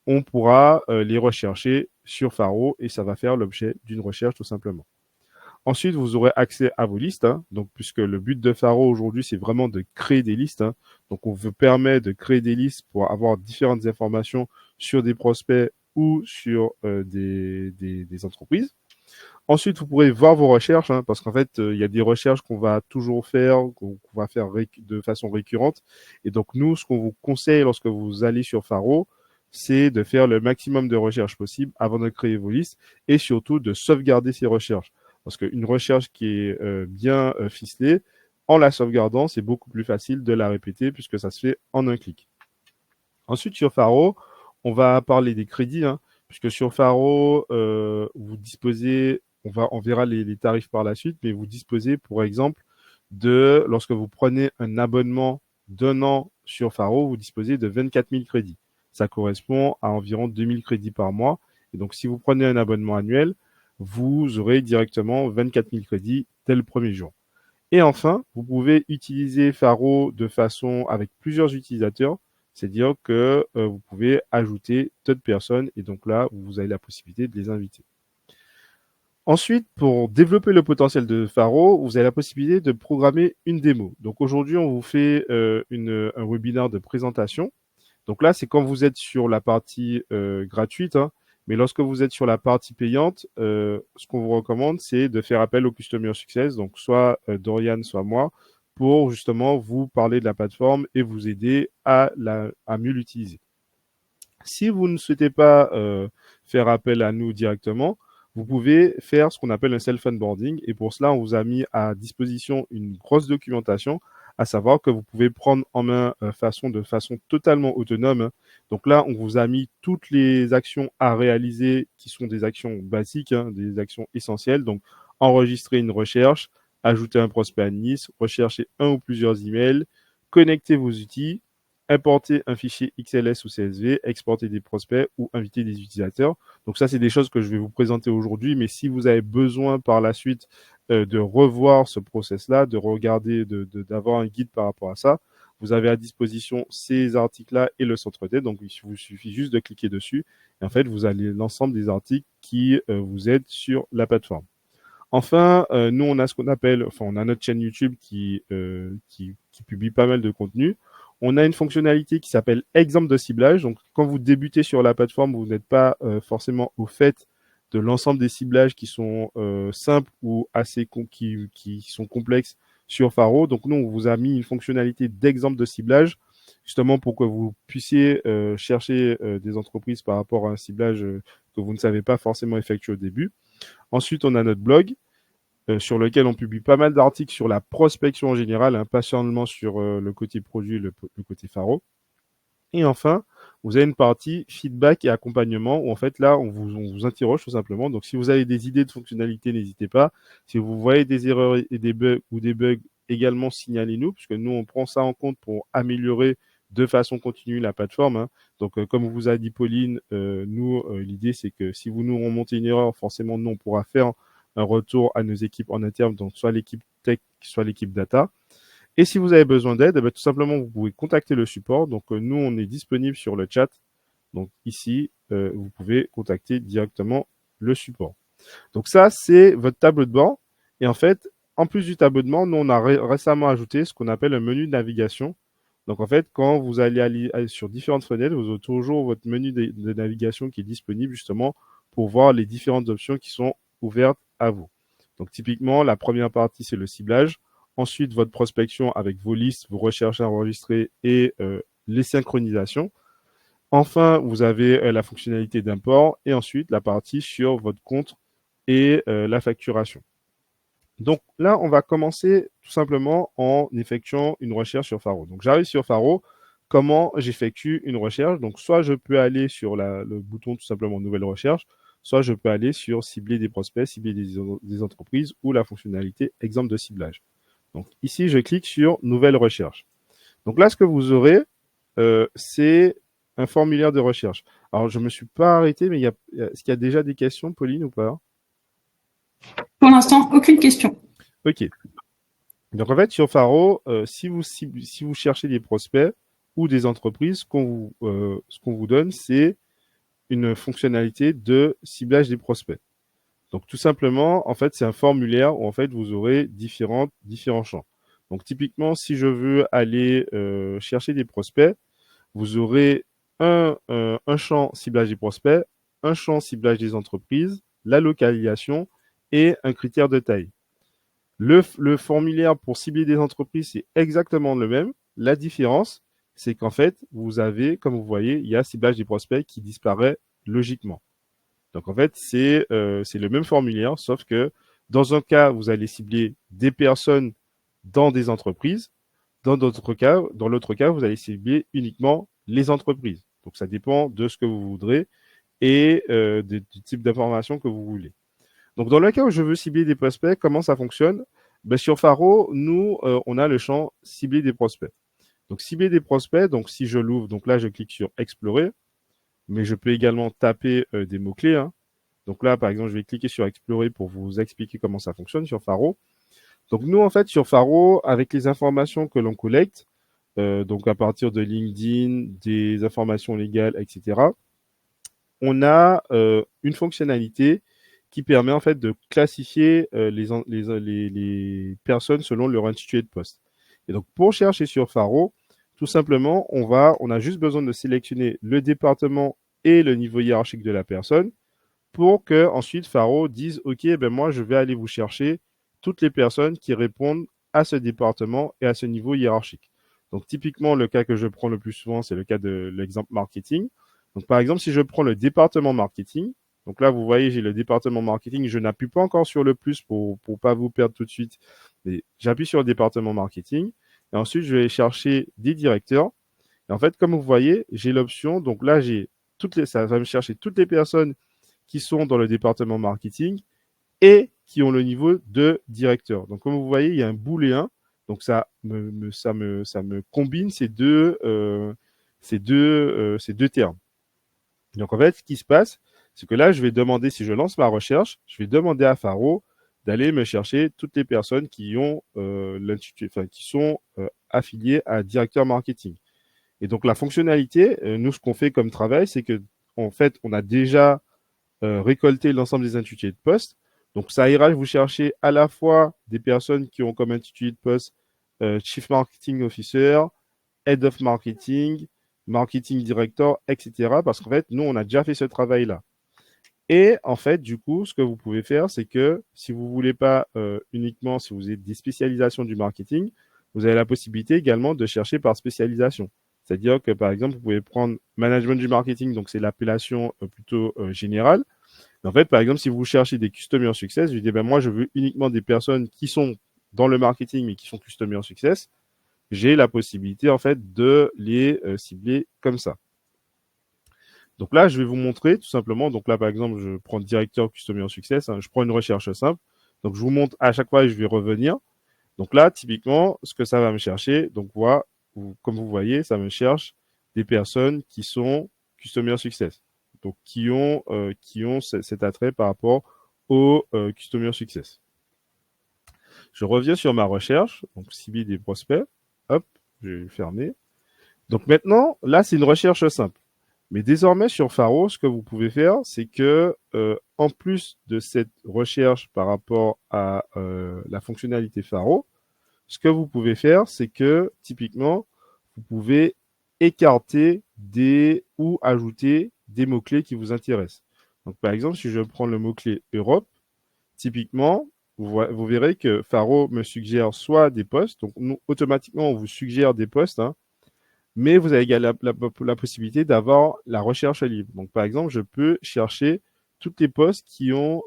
on pourra les rechercher sur Faro et ça va faire l'objet d'une recherche tout simplement. Ensuite, vous aurez accès à vos listes, hein. Donc, puisque le but de Faro aujourd'hui, c'est vraiment de créer des listes, hein. Donc, on vous permet de créer des listes pour avoir différentes informations sur des prospects ou sur des entreprises. Ensuite, vous pourrez voir vos recherches, hein, parce qu'en fait, il y a des recherches qu'on va toujours faire, qu'on va faire de façon récurrente. Et donc, nous, ce qu'on vous conseille lorsque vous allez sur Faro, c'est de faire le maximum de recherches possible avant de créer vos listes et surtout de sauvegarder ces recherches. Parce qu'une recherche qui est bien ficelée, en la sauvegardant, c'est beaucoup plus facile de la répéter puisque ça se fait en un clic. Ensuite, sur Faro, on va parler des crédits, hein, puisque sur Faro, vous disposez, on verra les tarifs par la suite, mais vous disposez, pour exemple, lorsque vous prenez un abonnement d'1 an sur Faro, vous disposez de 24 000 crédits. Ça correspond à environ 2 000 crédits par mois. Et donc, si vous prenez un abonnement annuel, vous aurez directement 24 000 crédits dès le premier jour. Et enfin, vous pouvez utiliser Faro de façon avec plusieurs utilisateurs, c'est-à-dire que vous pouvez ajouter d'autres personnes et donc là, vous avez la possibilité de les inviter. Ensuite, pour développer le potentiel de Faro, vous avez la possibilité de programmer une démo. Donc aujourd'hui, on vous fait un webinaire de présentation. Donc là, c'est quand vous êtes sur la partie gratuite, hein, mais lorsque vous êtes sur la partie payante, ce qu'on vous recommande, c'est de faire appel au Customer Success, donc soit Dorian, soit moi, pour justement vous parler de la plateforme et vous aider à mieux l'utiliser. Si vous ne souhaitez pas faire appel à nous directement, vous pouvez faire ce qu'on appelle un self-onboarding et pour cela, on vous a mis à disposition une grosse documentation, à savoir que vous pouvez prendre en main de façon totalement autonome. Donc là, on vous a mis toutes les actions à réaliser qui sont des actions basiques, hein, des actions essentielles. Donc, enregistrer une recherche, ajouter un prospect à une liste, rechercher un ou plusieurs emails, connecter vos outils, importer un fichier XLS ou CSV, exporter des prospects ou inviter des utilisateurs. Donc ça, c'est des choses que je vais vous présenter aujourd'hui, mais si vous avez besoin par la suite de revoir ce process-là, de regarder, d'avoir un guide par rapport à ça, vous avez à disposition ces articles-là et le centre d'aide. Donc, il vous suffit juste de cliquer dessus. Et en fait, vous avez l'ensemble des articles qui vous aident sur la plateforme. Enfin, nous, on a ce qu'on appelle, enfin, on a notre chaîne YouTube qui publie pas mal de contenu. On a une fonctionnalité qui s'appelle exemple de ciblage. Donc, quand vous débutez sur la plateforme, vous n'êtes pas forcément au fait de l'ensemble des ciblages qui sont simples ou qui sont complexes sur Faro. Donc, nous, on vous a mis une fonctionnalité d'exemple de ciblage justement pour que vous puissiez chercher des entreprises par rapport à un ciblage que vous ne savez pas forcément effectuer au début. Ensuite, on a notre blog sur lequel on publie pas mal d'articles sur la prospection en général, hein, pas seulement sur le côté produit, le côté Faro. Et enfin, vous avez une partie feedback et accompagnement où en fait là, on vous interroge tout simplement. Donc si vous avez des idées de fonctionnalités, n'hésitez pas. Si vous voyez des erreurs et des bugs également, signalez-nous, puisque nous, on prend ça en compte pour améliorer de façon continue la plateforme, hein. Donc comme vous a dit Pauline, nous, l'idée c'est que si vous nous remontez une erreur, forcément, nous, on pourra faire un retour à nos équipes en interne, donc soit l'équipe tech, soit l'équipe data. Et si vous avez besoin d'aide, tout simplement, vous pouvez contacter le support. Donc, nous, on est disponible sur le chat. Donc, ici, vous pouvez contacter directement le support. Donc, ça, c'est votre tableau de bord. Et en fait, en plus du tableau de bord, nous, on a récemment ajouté ce qu'on appelle un menu de navigation. Donc, en fait, quand vous allez aller sur différentes fenêtres, vous avez toujours votre menu de navigation qui est disponible justement pour voir les différentes options qui sont ouvertes à vous. Donc, typiquement, la première partie, c'est le ciblage. Ensuite, votre prospection avec vos listes, vos recherches enregistrées et les synchronisations. Enfin, vous avez la fonctionnalité d'import et ensuite la partie sur votre compte et la facturation. Donc là, on va commencer tout simplement en effectuant une recherche sur Faro. Donc j'arrive sur Faro. Comment j'effectue une recherche? Donc soit je peux aller sur le bouton tout simplement nouvelle recherche, soit je peux aller sur cibler des prospects, cibler des entreprises ou la fonctionnalité exemple de ciblage. Donc ici, je clique sur nouvelle recherche. Donc là, ce que vous aurez, c'est un formulaire de recherche. Alors, je ne me suis pas arrêté, mais est-ce qu'il y a déjà des questions, Pauline, ou pas? Pour l'instant, aucune question. Ok. Donc en fait, sur Faro, si vous cherchez des prospects ou des entreprises, ce qu'on vous donne, c'est une fonctionnalité de ciblage des prospects. Donc tout simplement, en fait, c'est un formulaire où en fait vous aurez différents champs. Donc typiquement, si je veux aller chercher des prospects, vous aurez un champ ciblage des prospects, un champ ciblage des entreprises, la localisation et un critère de taille. Le formulaire pour cibler des entreprises, c'est exactement le même. La différence, c'est qu'en fait, vous avez, comme vous voyez, il y a ciblage des prospects qui disparaît logiquement. Donc en fait, c'est le même formulaire, sauf que dans un cas, vous allez cibler des personnes dans des entreprises. Dans l'autre cas, vous allez cibler uniquement les entreprises. Donc ça dépend de ce que vous voudrez et du type d'information que vous voulez. Donc dans le cas où je veux cibler des prospects, comment ça fonctionne? Sur Faro, nous, on a le champ cibler des prospects. Donc cibler des prospects, donc si je l'ouvre, donc là je clique sur explorer, mais je peux également taper des mots-clés, hein. Donc là, par exemple, je vais cliquer sur explorer pour vous expliquer comment ça fonctionne sur Faro. Donc nous, en fait, sur Faro, avec les informations que l'on collecte, donc à partir de LinkedIn, des informations légales, etc., on a une fonctionnalité qui permet en fait de classifier les personnes selon leur intitulé de poste. Et donc pour chercher sur Faro, tout simplement, on a juste besoin de sélectionner le département et le niveau hiérarchique de la personne pour que ensuite Faro dise OK, ben moi je vais aller vous chercher toutes les personnes qui répondent à ce département et à ce niveau hiérarchique. Donc typiquement le cas que je prends le plus souvent, c'est le cas de l'exemple marketing. Donc par exemple, si je prends le département marketing, donc là vous voyez, j'ai le département marketing, je n'appuie pas encore sur le plus pour pas vous perdre tout de suite, mais j'appuie sur le département marketing et ensuite je vais chercher des directeurs. Et en fait, comme vous voyez, j'ai l'option, donc là ça va me chercher toutes les personnes qui sont dans le département marketing et qui ont le niveau de directeur. Donc, comme vous voyez, il y a un booléen. Donc, ça me combine ces deux termes. Donc, en fait, ce qui se passe, c'est que là, je vais demander, si je lance ma recherche, je vais demander à Faro d'aller me chercher toutes les personnes qui ont qui sont affiliées à directeur marketing. Et donc, la fonctionnalité, nous, ce qu'on fait comme travail, c'est que en fait, on a déjà récolter l'ensemble des intitulés de poste. Donc, ça ira vous chercher à la fois des personnes qui ont comme intitulé de poste Chief Marketing Officer, Head of Marketing, Marketing Director, etc. Parce qu'en fait, nous, on a déjà fait ce travail-là. Et en fait, du coup, ce que vous pouvez faire, c'est que si vous ne voulez pas uniquement, si vous avez des spécialisations du marketing, vous avez la possibilité également de chercher par spécialisation. C'est-à-dire que, par exemple, vous pouvez prendre management du marketing, donc c'est l'appellation plutôt générale. En fait, par exemple, si vous cherchez des Customer Success, je dis, ben, moi, je veux uniquement des personnes qui sont dans le marketing, mais qui sont Customer Success. J'ai la possibilité, en fait, de les cibler comme ça. Donc là, je vais vous montrer tout simplement. Donc là, par exemple, je prends directeur Customer Success. Je prends une recherche simple. Donc, je vous montre à chaque fois et je vais revenir. Donc là, typiquement, ce que ça va me chercher, donc voilà, comme vous voyez, ça me cherche des personnes qui sont Customer Success. Donc, qui ont cet attrait par rapport au Customer Success. Je reviens sur ma recherche, donc cibler des prospects. Hop, je vais fermer. Donc maintenant, là, c'est une recherche simple. Mais désormais, sur Faro, ce que vous pouvez faire, c'est que, en plus de cette recherche par rapport à la fonctionnalité Faro, ce que vous pouvez faire, c'est que, typiquement, vous pouvez écarter ou ajouter des mots-clés qui vous intéressent. Donc, par exemple, si je prends le mot-clé Europe, typiquement, vous verrez que Faro me suggère soit des posts, donc nous, automatiquement, on vous suggère des posts, hein, mais vous avez également la possibilité d'avoir la recherche libre. Donc, par exemple, je peux chercher toutes les posts qui ont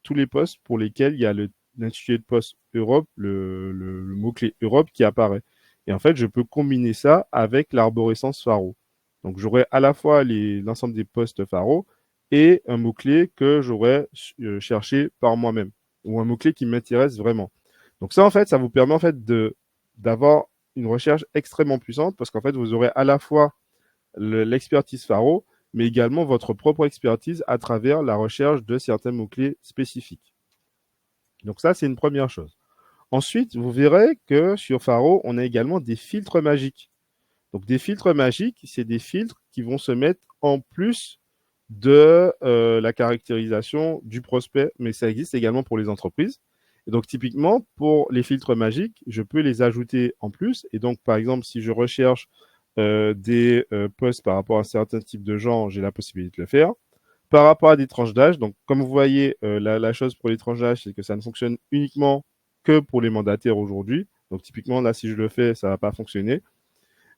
tous les posts pour lesquels il y a l'intitulé de poste Europe, le mot-clé Europe qui apparaît. Et en fait, je peux combiner ça avec l'arborescence Faro. Donc, j'aurai à la fois l'ensemble des postes Faro et un mot-clé que j'aurais cherché par moi-même ou un mot-clé qui m'intéresse vraiment. Donc ça, en fait, ça vous permet en fait d'avoir une recherche extrêmement puissante parce qu'en fait, vous aurez à la fois l'expertise Faro, mais également votre propre expertise à travers la recherche de certains mots-clés spécifiques. Donc ça, c'est une première chose. Ensuite, vous verrez que sur Faro, on a également des filtres magiques. Donc des filtres magiques, c'est des filtres qui vont se mettre en plus de la caractérisation du prospect, mais ça existe également pour les entreprises. Et donc typiquement, pour les filtres magiques, je peux les ajouter en plus. Et donc, par exemple, si je recherche des posts par rapport à certains types de gens, j'ai la possibilité de le faire. Par rapport à des tranches d'âge, donc comme vous voyez, la chose pour les tranches d'âge, c'est que ça ne fonctionne uniquement que pour les mandataires aujourd'hui. Donc typiquement, là, si je le fais, ça ne va pas fonctionner.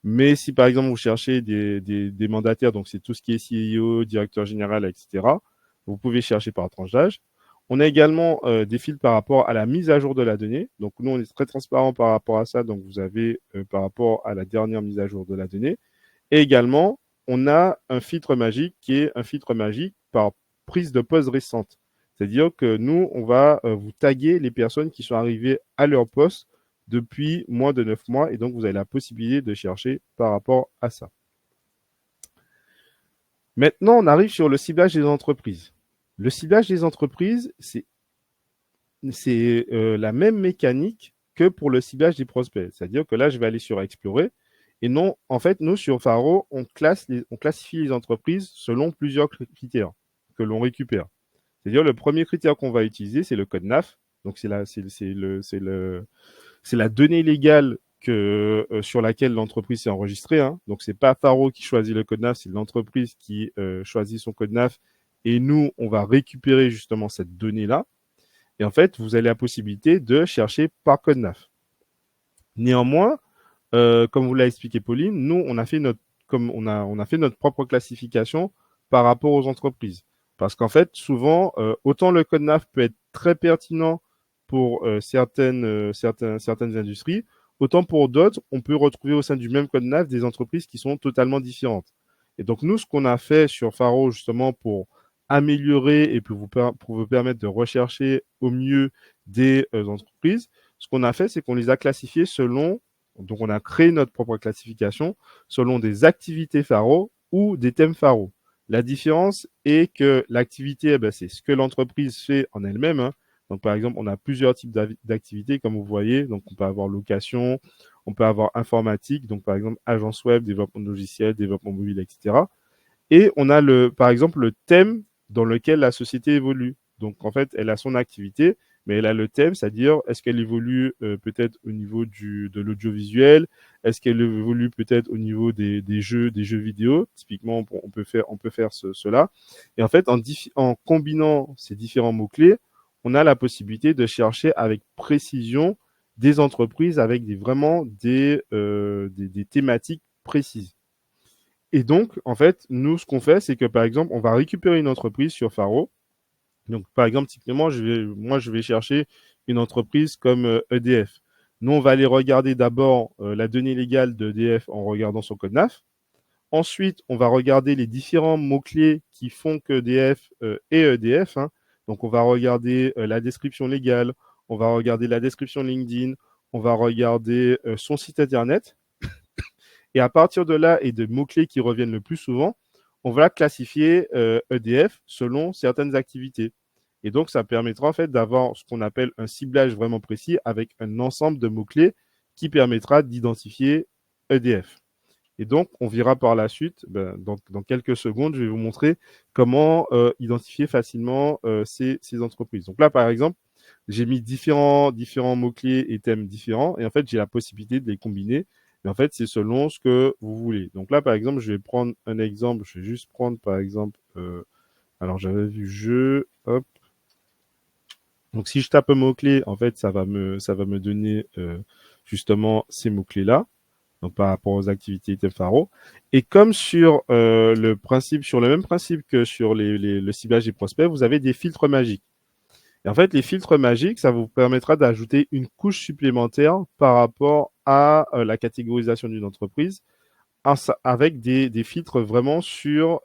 Mais si par exemple vous cherchez des mandataires, donc c'est tout ce qui est CEO, directeur général, etc., vous pouvez chercher par tranche d'âge. On a également des fils par rapport à la mise à jour de la donnée. Donc nous, on est très transparent par rapport à ça. Donc vous avez par rapport à la dernière mise à jour de la donnée. Et également, on a un filtre magique qui est un filtre magique par prise de poste récente. C'est-à-dire que nous, on va vous taguer les personnes qui sont arrivées à leur poste depuis moins de 9 mois et donc vous avez la possibilité de chercher par rapport à ça. Maintenant, on arrive sur le ciblage des entreprises. Le ciblage des entreprises, c'est la même mécanique que pour le ciblage des prospects. C'est-à-dire que là, je vais aller sur Explorer et non, en fait, nous, sur Faro, on classifie les entreprises selon plusieurs critères que l'on récupère. C'est-à-dire, le premier critère qu'on va utiliser, c'est le code NAF. Donc, c'est la donnée légale sur laquelle l'entreprise s'est enregistrée. Hein. Donc, c'est pas Faro qui choisit le code NAF, c'est l'entreprise qui choisit son code NAF. Et nous, on va récupérer justement cette donnée-là. Et en fait, vous avez la possibilité de chercher par code NAF. Néanmoins, comme vous l'a expliqué Pauline, nous, on a fait notre propre classification par rapport aux entreprises. Parce qu'en fait, souvent, autant le code NAF peut être très pertinent pour certaines industries, autant pour d'autres, on peut retrouver au sein du même code NAF des entreprises qui sont totalement différentes. Et donc, nous, ce qu'on a fait sur Faro, justement, pour améliorer et pour vous permettre de rechercher au mieux des entreprises, ce qu'on a fait, c'est qu'on les a classifiées selon, donc on a créé notre propre classification selon des activités Faro ou des thèmes Faro. La différence est que l'activité, c'est ce que l'entreprise fait en elle-même. Hein. Donc, par exemple, on a plusieurs types d'activités, comme vous voyez. Donc, on peut avoir location, on peut avoir informatique, donc par exemple, agence web, développement de logiciels, développement mobile, etc. Et on a par exemple, le thème dans lequel la société évolue. Donc, en fait, elle a son activité, mais elle a le thème, c'est-à-dire est-ce qu'elle évolue peut-être au niveau de l'audiovisuel, est-ce qu'elle évolue peut-être au niveau des jeux vidéo. Typiquement, on peut faire cela. Et en fait, en combinant ces différents mots-clés, on a la possibilité de chercher avec précision des entreprises avec vraiment des thématiques précises. Et donc, en fait, nous, ce qu'on fait, c'est que, par exemple, on va récupérer une entreprise sur Faro. Donc, par exemple, typiquement, je vais chercher une entreprise comme EDF. Nous, on va aller regarder d'abord la donnée légale d'EDF en regardant son code NAF. Ensuite, on va regarder les différents mots-clés qui font que EDF est EDF, hein. Donc, on va regarder la description légale, on va regarder la description LinkedIn, on va regarder son site internet. Et à partir de là et des mots-clés qui reviennent le plus souvent, on va classifier EDF selon certaines activités. Et donc, ça permettra en fait d'avoir ce qu'on appelle un ciblage vraiment précis avec un ensemble de mots-clés qui permettra d'identifier EDF. Et donc, on verra par la suite, dans quelques secondes, je vais vous montrer comment identifier facilement ces entreprises. Donc là, par exemple, j'ai mis différents mots-clés et thèmes différents. Et en fait, j'ai la possibilité de les combiner. Mais en fait, c'est selon ce que vous voulez. Donc là, par exemple, je vais prendre un exemple. Je vais juste prendre, par exemple, alors j'avais vu jeu, hop. Donc si je tape un mot-clé, en fait, ça va me donner justement ces mots-clés-là. Donc par rapport aux activités item Faro. Et comme sur sur le même principe que sur le ciblage des prospects, vous avez des filtres magiques. Et en fait, les filtres magiques, ça vous permettra d'ajouter une couche supplémentaire par rapport à la catégorisation d'une entreprise avec des filtres vraiment sur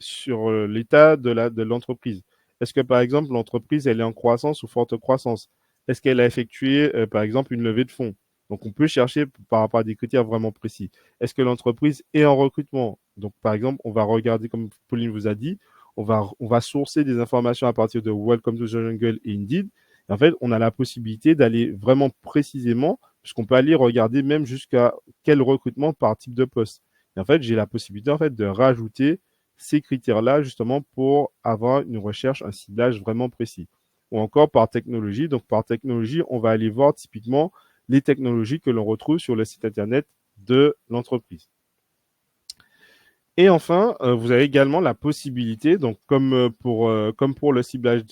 l'état de l'entreprise. Est-ce que, par exemple, l'entreprise, elle est en croissance ou forte croissance? Est-ce qu'elle a effectué, par exemple, une levée de fonds? Donc, on peut chercher par rapport à des critères vraiment précis. Est-ce que l'entreprise est en recrutement? Donc, par exemple, on va regarder, comme Pauline vous a dit, on va sourcer des informations à partir de Welcome to the Jungle et Indeed. Et en fait, on a la possibilité d'aller vraiment précisément, puisqu'on peut aller regarder même jusqu'à quel recrutement par type de poste. Et en fait, j'ai la possibilité en fait de rajouter ces critères-là justement pour avoir une recherche, un ciblage vraiment précis. Ou encore par technologie. Donc par technologie, on va aller voir typiquement les technologies que l'on retrouve sur le site internet de l'entreprise. Et enfin, vous avez également la possibilité, donc comme pour le ciblage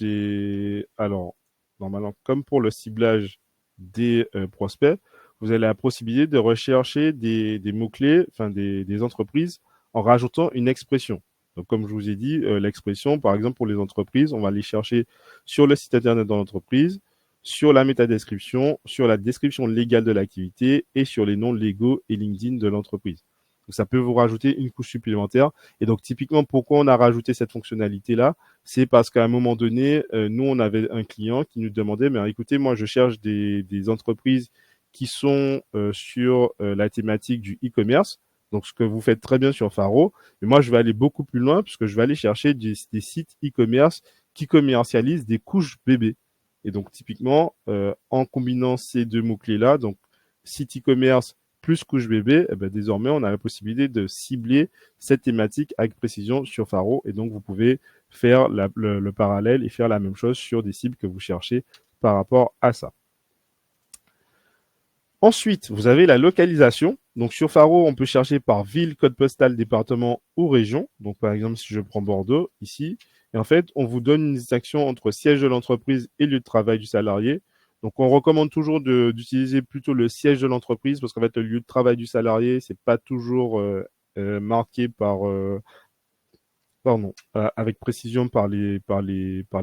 normalement, comme pour le ciblage des prospects, vous avez la possibilité de rechercher des mots-clés, enfin des entreprises, en rajoutant une expression. Donc, comme je vous ai dit, l'expression, par exemple, pour les entreprises, on va aller chercher sur le site internet de l'entreprise, sur la métadescription, sur la description légale de l'activité et sur les noms légaux et LinkedIn de l'entreprise. Donc, ça peut vous rajouter une couche supplémentaire. Et donc, typiquement, pourquoi on a rajouté cette fonctionnalité-là? C'est parce qu'à un moment donné, nous, on avait un client qui nous demandait, mais écoutez, moi, je cherche des entreprises qui sont sur la thématique du e-commerce. Donc, ce que vous faites très bien sur Faro. Mais moi, je vais aller beaucoup plus loin puisque je vais aller chercher des sites e-commerce qui commercialisent des couches bébés. Et donc, typiquement, en combinant ces deux mots-clés-là, donc site e-commerce plus couche bébé, eh ben, désormais, on a la possibilité de cibler cette thématique avec précision sur Faro. Et donc, vous pouvez faire le parallèle et faire la même chose sur des cibles que vous cherchez par rapport à ça. Ensuite, vous avez la localisation. Donc, sur Faro, on peut chercher par ville, code postal, département ou région. Donc, par exemple, si je prends Bordeaux, ici, et en fait, on vous donne une distinction entre siège de l'entreprise et lieu de travail du salarié. Donc, on recommande toujours d'utiliser plutôt le siège de l'entreprise parce qu'en fait, le lieu de travail du salarié, c'est pas toujours marqué avec précision par les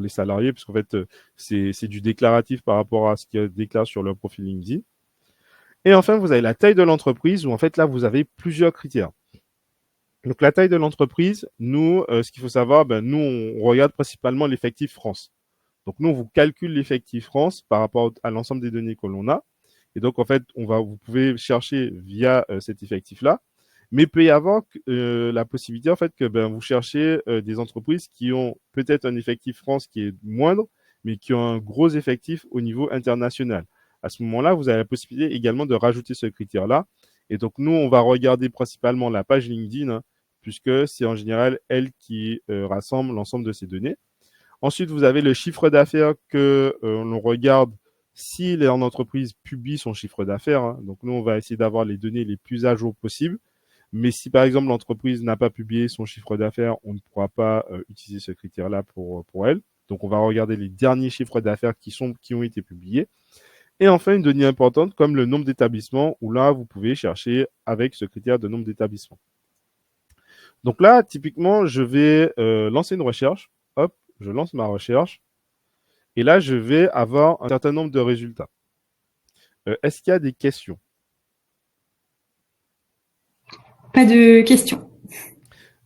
salariés, parce qu'en fait, c'est du déclaratif par rapport à ce qu'ils déclarent sur leur profil LinkedIn. Et enfin, vous avez la taille de l'entreprise où en fait, là, vous avez plusieurs critères. Donc, la taille de l'entreprise, nous, ce qu'il faut savoir, nous, on regarde principalement l'effectif France. Donc, nous, on vous calcule l'effectif France par rapport à l'ensemble des données que l'on a. Et donc, en fait, vous pouvez chercher via cet effectif-là. Mais il peut y avoir la possibilité, en fait, que vous cherchez des entreprises qui ont peut-être un effectif France qui est moindre, mais qui ont un gros effectif au niveau international. À ce moment-là, vous avez la possibilité également de rajouter ce critère-là. Et donc, nous, on va regarder principalement la page LinkedIn, hein, puisque c'est en général elle qui rassemble l'ensemble de ces données. Ensuite, vous avez le chiffre d'affaires que l'on regarde si l'entreprise publie son chiffre d'affaires, hein. Donc, nous, on va essayer d'avoir les données les plus à jour possibles. Mais si, par exemple, l'entreprise n'a pas publié son chiffre d'affaires, on ne pourra pas utiliser ce critère-là pour elle. Donc, on va regarder les derniers chiffres d'affaires qui ont été publiés. Et enfin, une donnée importante comme le nombre d'établissements, où là, vous pouvez chercher avec ce critère de nombre d'établissements. Donc là, typiquement, je vais lancer une recherche. Hop, je lance ma recherche. Et là, je vais avoir un certain nombre de résultats. Est-ce qu'il y a des questions? Pas de questions.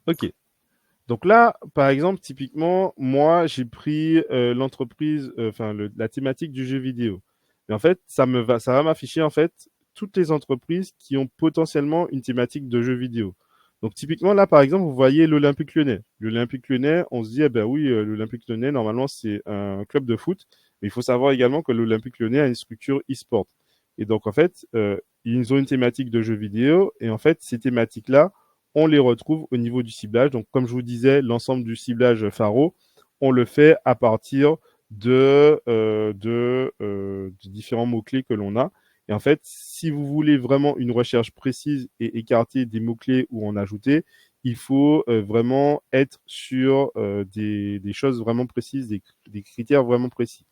Ok. Donc là, par exemple, typiquement, moi, j'ai pris l'entreprise, enfin la thématique du jeu vidéo. Et en fait, ça va m'afficher en fait toutes les entreprises qui ont potentiellement une thématique de jeu vidéo. Donc typiquement là, par exemple, vous voyez l'Olympique Lyonnais. L'Olympique Lyonnais, on se dit, eh ben oui, l'Olympique Lyonnais, normalement, c'est un club de foot. Mais il faut savoir également que l'Olympique Lyonnais a une structure e-sport. Et donc en fait, ils ont une thématique de jeu vidéo. Et en fait, ces thématiques-là, on les retrouve au niveau du ciblage. Donc, comme je vous disais, l'ensemble du ciblage Faro, on le fait à partir de différents mots-clés que l'on a. Et en fait, si vous voulez vraiment une recherche précise et écarter des mots-clés ou en ajouter, il faut vraiment être sur des choses vraiment précises, des critères vraiment précis.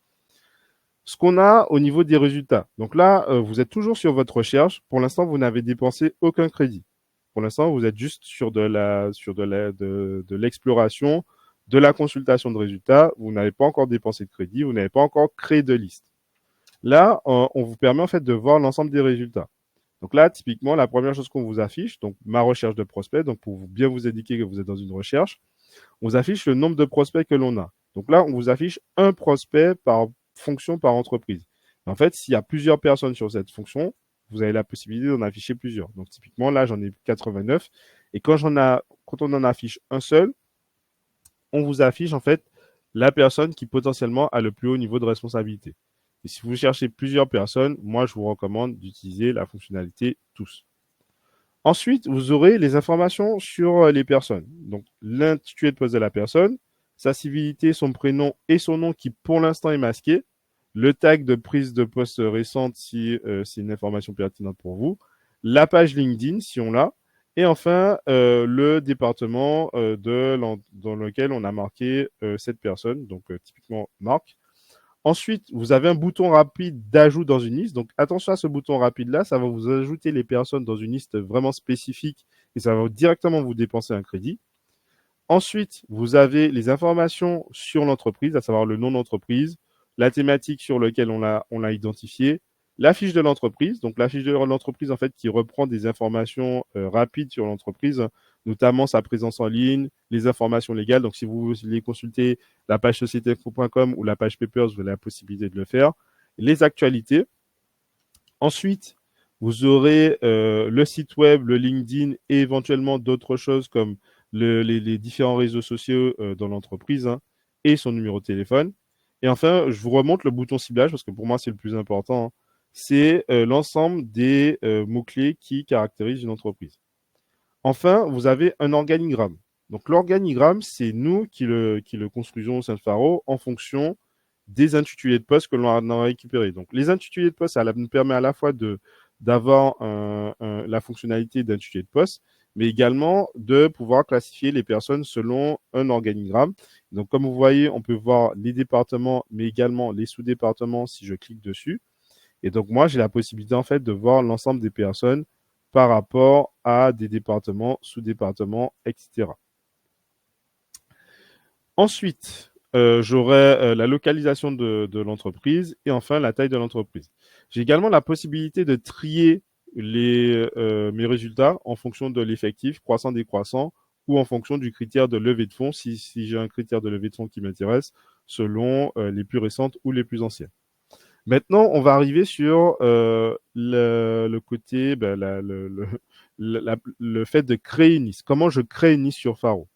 Ce qu'on a au niveau des résultats. Donc là, vous êtes toujours sur votre recherche. Pour l'instant, vous n'avez dépensé aucun crédit. Pour l'instant, vous êtes juste sur de l'exploration, de la consultation de résultats. Vous n'avez pas encore dépensé de crédit, vous n'avez pas encore créé de liste. Là, on vous permet en fait de voir l'ensemble des résultats. Donc là, typiquement, la première chose qu'on vous affiche, donc ma recherche de prospects, donc pour bien vous indiquer que vous êtes dans une recherche, on vous affiche le nombre de prospects que l'on a. Donc là, on vous affiche un prospect par fonction par entreprise. En fait, s'il y a plusieurs personnes sur cette fonction, vous avez la possibilité d'en afficher plusieurs. Donc typiquement, là, j'en ai 89. Et quand on en affiche un seul, on vous affiche en fait la personne qui potentiellement a le plus haut niveau de responsabilité. Et si vous cherchez plusieurs personnes, moi, je vous recommande d'utiliser la fonctionnalité tous. Ensuite, vous aurez les informations sur les personnes. Donc, l'intitulé de poste de la personne, sa civilité, son prénom et son nom qui, pour l'instant, est masqué. Le tag de prise de poste récente si c'est une information pertinente pour vous. La page LinkedIn si on l'a. Et enfin, le département dans lequel on a marqué cette personne, donc typiquement Marc. Ensuite, vous avez un bouton rapide d'ajout dans une liste. Donc, attention à ce bouton rapide-là. Ça va vous ajouter les personnes dans une liste vraiment spécifique et ça va directement vous dépenser un crédit. Ensuite, vous avez les informations sur l'entreprise, à savoir le nom d'entreprise, la thématique sur laquelle on l'a identifié, la fiche de l'entreprise. Donc, la fiche de l'entreprise, en fait, qui reprend des informations rapides sur l'entreprise, notamment sa présence en ligne, les informations légales. Donc, si vous voulez consulter la page sociétéinfo.com ou la page Papers, vous avez la possibilité de le faire. Les actualités. Ensuite, vous aurez le site web, le LinkedIn et éventuellement d'autres choses comme les différents réseaux sociaux dans l'entreprise et son numéro de téléphone. Et enfin, je vous remonte le bouton ciblage parce que pour moi, c'est le plus important. C'est l'ensemble des mots-clés qui caractérisent une entreprise. Enfin, vous avez un organigramme. Donc, l'organigramme, c'est nous qui le construisons au sein de Faro en fonction des intitulés de poste que l'on a récupérés. Donc, les intitulés de poste, ça nous permet à la fois d'avoir la fonctionnalité d'intitulé de poste, mais également de pouvoir classifier les personnes selon un organigramme. Donc, comme vous voyez, on peut voir les départements, mais également les sous-départements si je clique dessus. Et donc, moi, j'ai la possibilité, en fait, de voir l'ensemble des personnes par rapport à des départements, sous-départements, etc. Ensuite, j'aurai la localisation de l'entreprise et enfin la taille de l'entreprise. J'ai également la possibilité de trier mes résultats en fonction de l'effectif croissant décroissant ou en fonction du critère de levée de fonds si j'ai un critère de levée de fonds qui m'intéresse selon les plus récentes ou les plus anciennes. Maintenant, on va arriver sur le côté, ben, le fait de créer une liste. Comment je crée une liste sur Faro?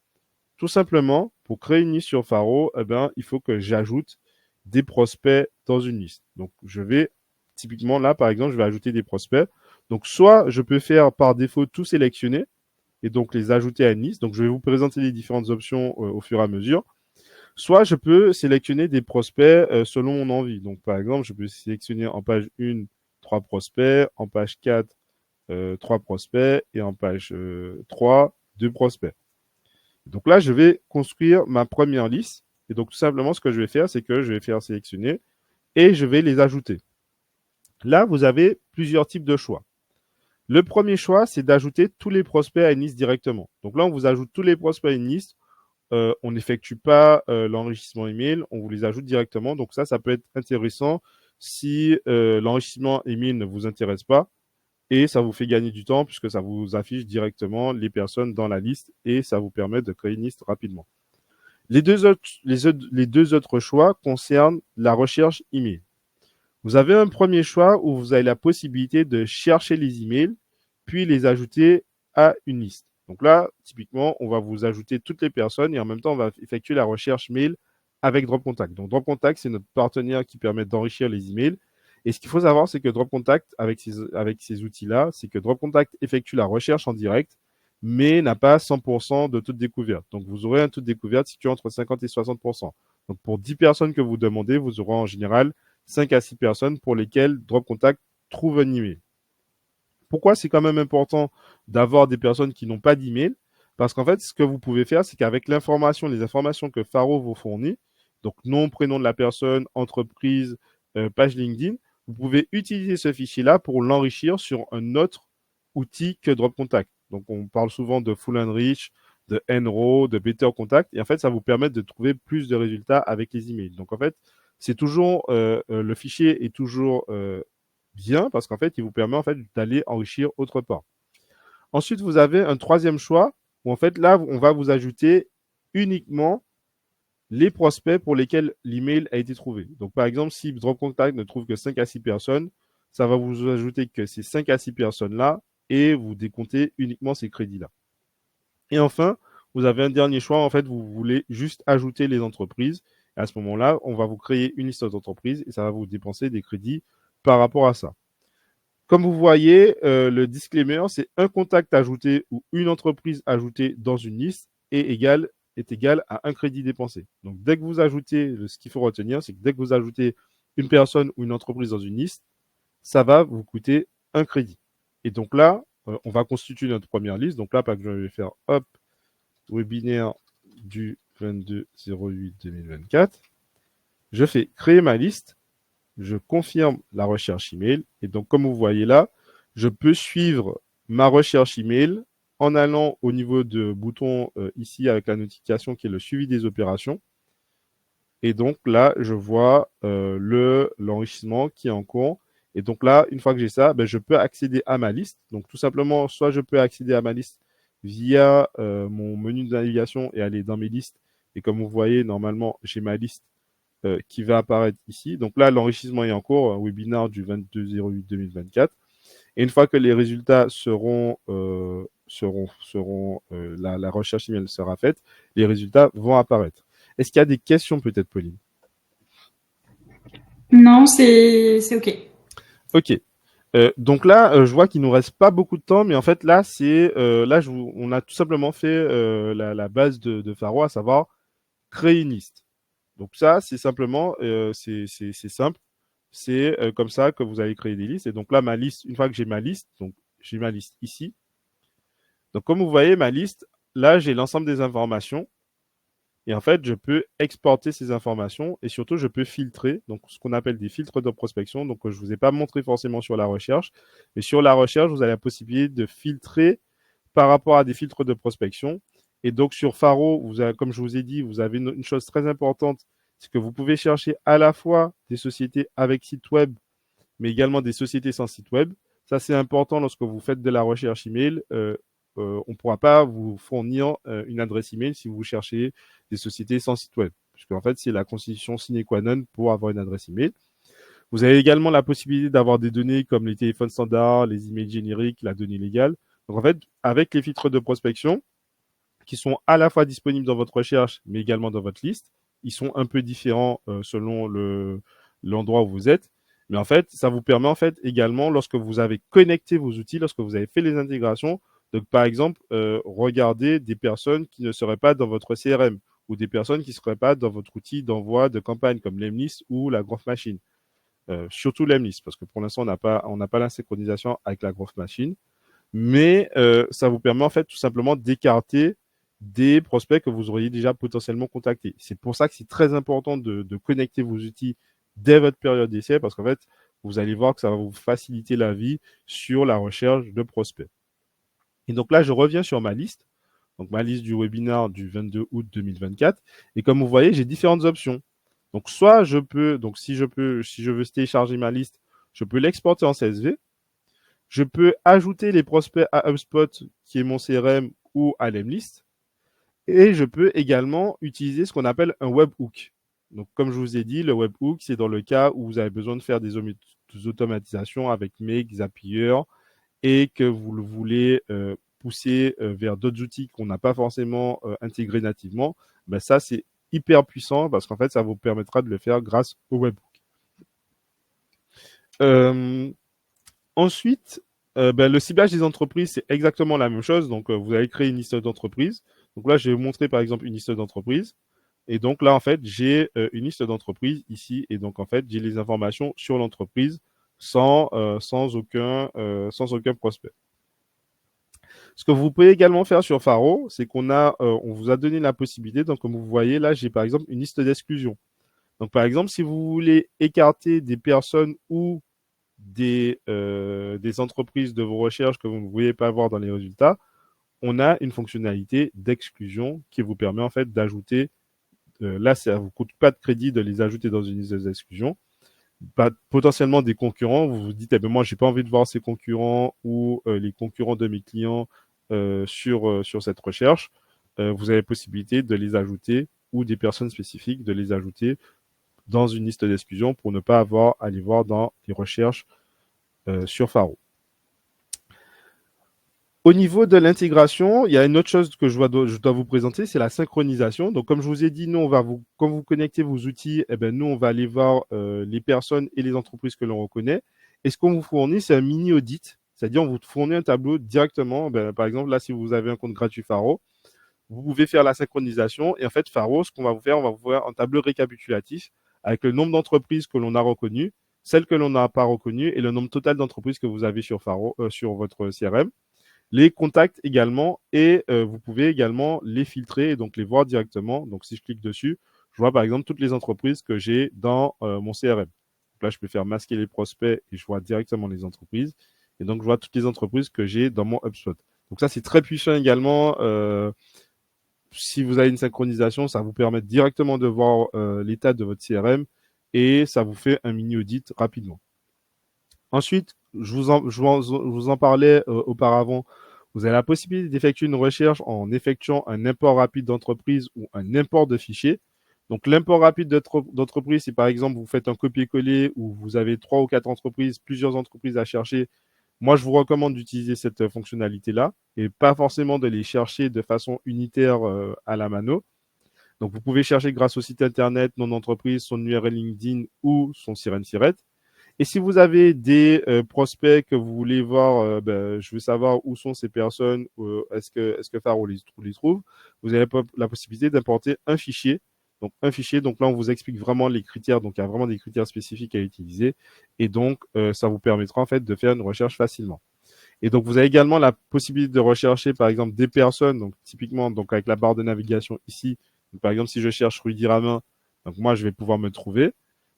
Tout simplement, pour créer une liste sur Faro, eh ben, il faut que j'ajoute des prospects dans une liste. Donc, je vais, typiquement là, par exemple, je vais ajouter des prospects. Donc, soit je peux faire par défaut tout sélectionner et donc les ajouter à une liste. Donc, je vais vous présenter les différentes options au fur et à mesure. Soit je peux sélectionner des prospects selon mon envie. Donc, par exemple, je peux sélectionner en page 1, 3 prospects, en page 4, 3 prospects et en page 3, 2 prospects. Donc là, je vais construire ma première liste. Et donc, tout simplement, ce que je vais faire, c'est que je vais faire sélectionner et je vais les ajouter. Là, vous avez plusieurs types de choix. Le premier choix, c'est d'ajouter tous les prospects à une liste directement. Donc là, on vous ajoute tous les prospects à une liste. On n'effectue pas l'enrichissement email, on vous les ajoute directement. Donc ça peut être intéressant si l'enrichissement email ne vous intéresse pas et ça vous fait gagner du temps puisque ça vous affiche directement les personnes dans la liste et ça vous permet de créer une liste rapidement. Les deux autres choix concernent la recherche email. Vous avez un premier choix où vous avez la possibilité de chercher les emails, puis les ajouter à une liste. Donc là, typiquement, on va vous ajouter toutes les personnes et en même temps, on va effectuer la recherche mail avec Dropcontact. Donc Dropcontact, c'est notre partenaire qui permet d'enrichir les emails. Et ce qu'il faut savoir, c'est que Dropcontact, avec ces outils-là, c'est que Dropcontact effectue la recherche en direct, mais n'a pas 100% de taux de découverte. Donc vous aurez un taux de découverte situé entre 50 et 60%. Donc pour 10 personnes que vous demandez, vous aurez en général 5 à 6 personnes pour lesquelles Dropcontact trouve un email. Pourquoi c'est quand même important d'avoir des personnes qui n'ont pas d'email? Parce qu'en fait, ce que vous pouvez faire, c'est qu'avec l'information, les informations que Faro vous fournit, donc nom, prénom de la personne, entreprise, page LinkedIn, vous pouvez utiliser ce fichier-là pour l'enrichir sur un autre outil que Dropcontact. Donc, on parle souvent de Full Enrich, de Enrow, de Better Contact. Et en fait, ça vous permet de trouver plus de résultats avec les emails. Donc, en fait, c'est toujours, le fichier est toujours bien parce qu'en fait, il vous permet en fait d'aller enrichir autre part. Ensuite, vous avez un troisième choix où en fait, là, on va vous ajouter uniquement les prospects pour lesquels l'email a été trouvé. Donc, par exemple, si Dropcontact ne trouve que 5 à 6 personnes, ça va vous ajouter que ces 5 à 6 personnes-là et vous décomptez uniquement ces crédits-là. Et enfin, vous avez un dernier choix. En fait, vous voulez juste ajouter les entreprises. Et à ce moment-là, on va vous créer une liste d'entreprises et ça va vous dépenser des crédits par rapport à ça. Comme vous voyez, le disclaimer, c'est un contact ajouté ou une entreprise ajoutée dans une liste est égal à un crédit dépensé. Donc, dès que vous ajoutez, ce qu'il faut retenir, c'est que dès que vous ajoutez une personne ou une entreprise dans une liste, ça va vous coûter un crédit. Et donc là, on va constituer notre première liste. Donc là, je vais faire hop, webinaire du 22/08/2024. Je fais créer ma liste. Je confirme la recherche email. Et donc, comme vous voyez là, je peux suivre ma recherche email en allant au niveau de bouton ici avec la notification qui est le suivi des opérations. Et donc là, je vois l'enrichissement qui est en cours. Et donc là, une fois que j'ai ça, je peux accéder à ma liste. Donc tout simplement, soit je peux accéder à ma liste via mon menu de navigation et aller dans mes listes. Et comme vous voyez, normalement, j'ai ma liste qui va apparaître ici. Donc là, l'enrichissement est en cours, un webinaire du 22/08/2024. Et une fois que les résultats la recherche email sera faite, les résultats vont apparaître. Est-ce qu'il y a des questions peut-être, Pauline? Non, c'est OK. Ok. Donc là, je vois qu'il nous reste pas beaucoup de temps, mais en fait là, on a tout simplement fait la base de Faro, à savoir créer une liste. Donc ça, c'est simplement, c'est simple. C'est comme ça que vous allez créer des listes. Et donc là, ma liste, une fois que j'ai ma liste, donc j'ai ma liste ici. Donc comme vous voyez, ma liste, là, j'ai l'ensemble des informations. Et en fait, je peux exporter ces informations et surtout, je peux filtrer, donc ce qu'on appelle des filtres de prospection. Donc, je ne vous ai pas montré forcément sur la recherche, mais sur la recherche, vous avez la possibilité de filtrer par rapport à des filtres de prospection. Et donc, sur Faro, comme je vous ai dit, vous avez une chose très importante, c'est que vous pouvez chercher à la fois des sociétés avec site web, mais également des sociétés sans site web. Ça, c'est important lorsque vous faites de la recherche email. On ne pourra pas vous fournir une adresse email si vous cherchez des sociétés sans site web. Puisque en fait, c'est la condition sine qua non pour avoir une adresse email. Vous avez également la possibilité d'avoir des données comme les téléphones standards, les emails génériques, la donnée légale. Donc en fait, avec les filtres de prospection, qui sont à la fois disponibles dans votre recherche, mais également dans votre liste, ils sont un peu différents selon l'endroit où vous êtes. Mais en fait, ça vous permet en fait également, lorsque vous avez connecté vos outils, lorsque vous avez fait les intégrations, donc par exemple, regarder des personnes qui ne seraient pas dans votre CRM ou des personnes qui ne seraient pas dans votre outil d'envoi de campagne comme Lemlist ou la Growth Machine. Surtout Lemlist, parce que pour l'instant, on n'a pas la synchronisation avec la Growth Machine. Mais ça vous permet en fait tout simplement d'écarter des prospects que vous auriez déjà potentiellement contactés. C'est pour ça que c'est très important de connecter vos outils dès votre période d'essai parce qu'en fait, vous allez voir que ça va vous faciliter la vie sur la recherche de prospects. Et donc là, je reviens sur ma liste, donc ma liste du webinaire du 22 août 2024. Et comme vous voyez, j'ai différentes options. Donc soit je peux, donc si je veux télécharger ma liste, je peux l'exporter en CSV. Je peux ajouter les prospects à HubSpot, qui est mon CRM, ou à Lemlist. Et je peux également utiliser ce qu'on appelle un webhook. Donc, comme je vous ai dit, le webhook, c'est dans le cas où vous avez besoin de faire des automatisations avec Make, Zapier, et que vous le voulez pousser vers d'autres outils qu'on n'a pas forcément intégrés nativement. Ben ça, c'est hyper puissant parce qu'en fait, ça vous permettra de le faire grâce au webhook. Ensuite, le ciblage des entreprises, c'est exactement la même chose. Donc, vous allez créer une liste d'entreprises. Donc là, je vais vous montrer par exemple une liste d'entreprises. Et donc là, en fait, j'ai une liste d'entreprises ici. Et donc, en fait, j'ai les informations sur l'entreprise sans aucun prospect. Ce que vous pouvez également faire sur Faro, c'est on vous a donné la possibilité. Donc, comme vous voyez, là, j'ai par exemple une liste d'exclusion. Donc, par exemple, si vous voulez écarter des personnes ou des entreprises de vos recherches que vous ne voulez pas voir dans les résultats, on a une fonctionnalité d'exclusion qui vous permet en fait d'ajouter, là ça ne vous coûte pas de crédit de les ajouter dans une liste d'exclusion, potentiellement des concurrents, vous vous dites, eh ben moi j'ai pas envie de voir ces concurrents ou les concurrents de mes clients sur cette recherche, vous avez la possibilité de les ajouter ou des personnes spécifiques de les ajouter dans une liste d'exclusion pour ne pas avoir à les voir dans les recherches sur Faro. Au niveau de l'intégration, il y a une autre chose que je dois vous présenter, c'est la synchronisation. Donc, comme je vous ai dit, nous, quand vous connectez vos outils, eh ben, nous, on va aller voir les personnes et les entreprises que l'on reconnaît. Et ce qu'on vous fournit, c'est un mini audit. C'est-à-dire, on vous fournit un tableau directement. Ben, par exemple, là, si vous avez un compte gratuit Faro, vous pouvez faire la synchronisation. Et en fait, Faro, ce qu'on va vous faire, on va vous faire un tableau récapitulatif avec le nombre d'entreprises que l'on a reconnues, celles que l'on n'a pas reconnues et le nombre total d'entreprises que vous avez sur Faro, sur votre CRM. Les contacts également, et vous pouvez également les filtrer et donc les voir directement. Donc, si je clique dessus, je vois par exemple toutes les entreprises que j'ai dans mon CRM. Donc là, je peux faire masquer les prospects et je vois directement les entreprises. Et donc, je vois toutes les entreprises que j'ai dans mon HubSpot. Donc, ça, c'est très puissant également. Si vous avez une synchronisation, ça vous permet directement de voir l'état de votre CRM et ça vous fait un mini audit rapidement. Ensuite, je vous en parlais auparavant. Vous avez la possibilité d'effectuer une recherche en effectuant un import rapide d'entreprise ou un import de fichier. Donc, l'import rapide d'entreprise, si par exemple vous faites un copier-coller ou vous avez 3 ou 4 entreprises, plusieurs entreprises à chercher, moi, je vous recommande d'utiliser cette fonctionnalité-là et pas forcément de les chercher de façon unitaire à la mano. Donc, vous pouvez chercher grâce au site internet, nom d'entreprise, son URL LinkedIn ou son siren siret. Et si vous avez des prospects que vous voulez voir, je veux savoir où sont ces personnes, est-ce que Faro les trouve, vous avez la possibilité d'importer un fichier. Donc, un fichier, donc là, on vous explique vraiment les critères. Donc, il y a vraiment des critères spécifiques à utiliser. Et donc, ça vous permettra en fait de faire une recherche facilement. Et donc, vous avez également la possibilité de rechercher, par exemple, des personnes. Donc, typiquement, donc avec la barre de navigation ici. Donc, par exemple, si je cherche Rudy Ramin, donc moi, je vais pouvoir me trouver.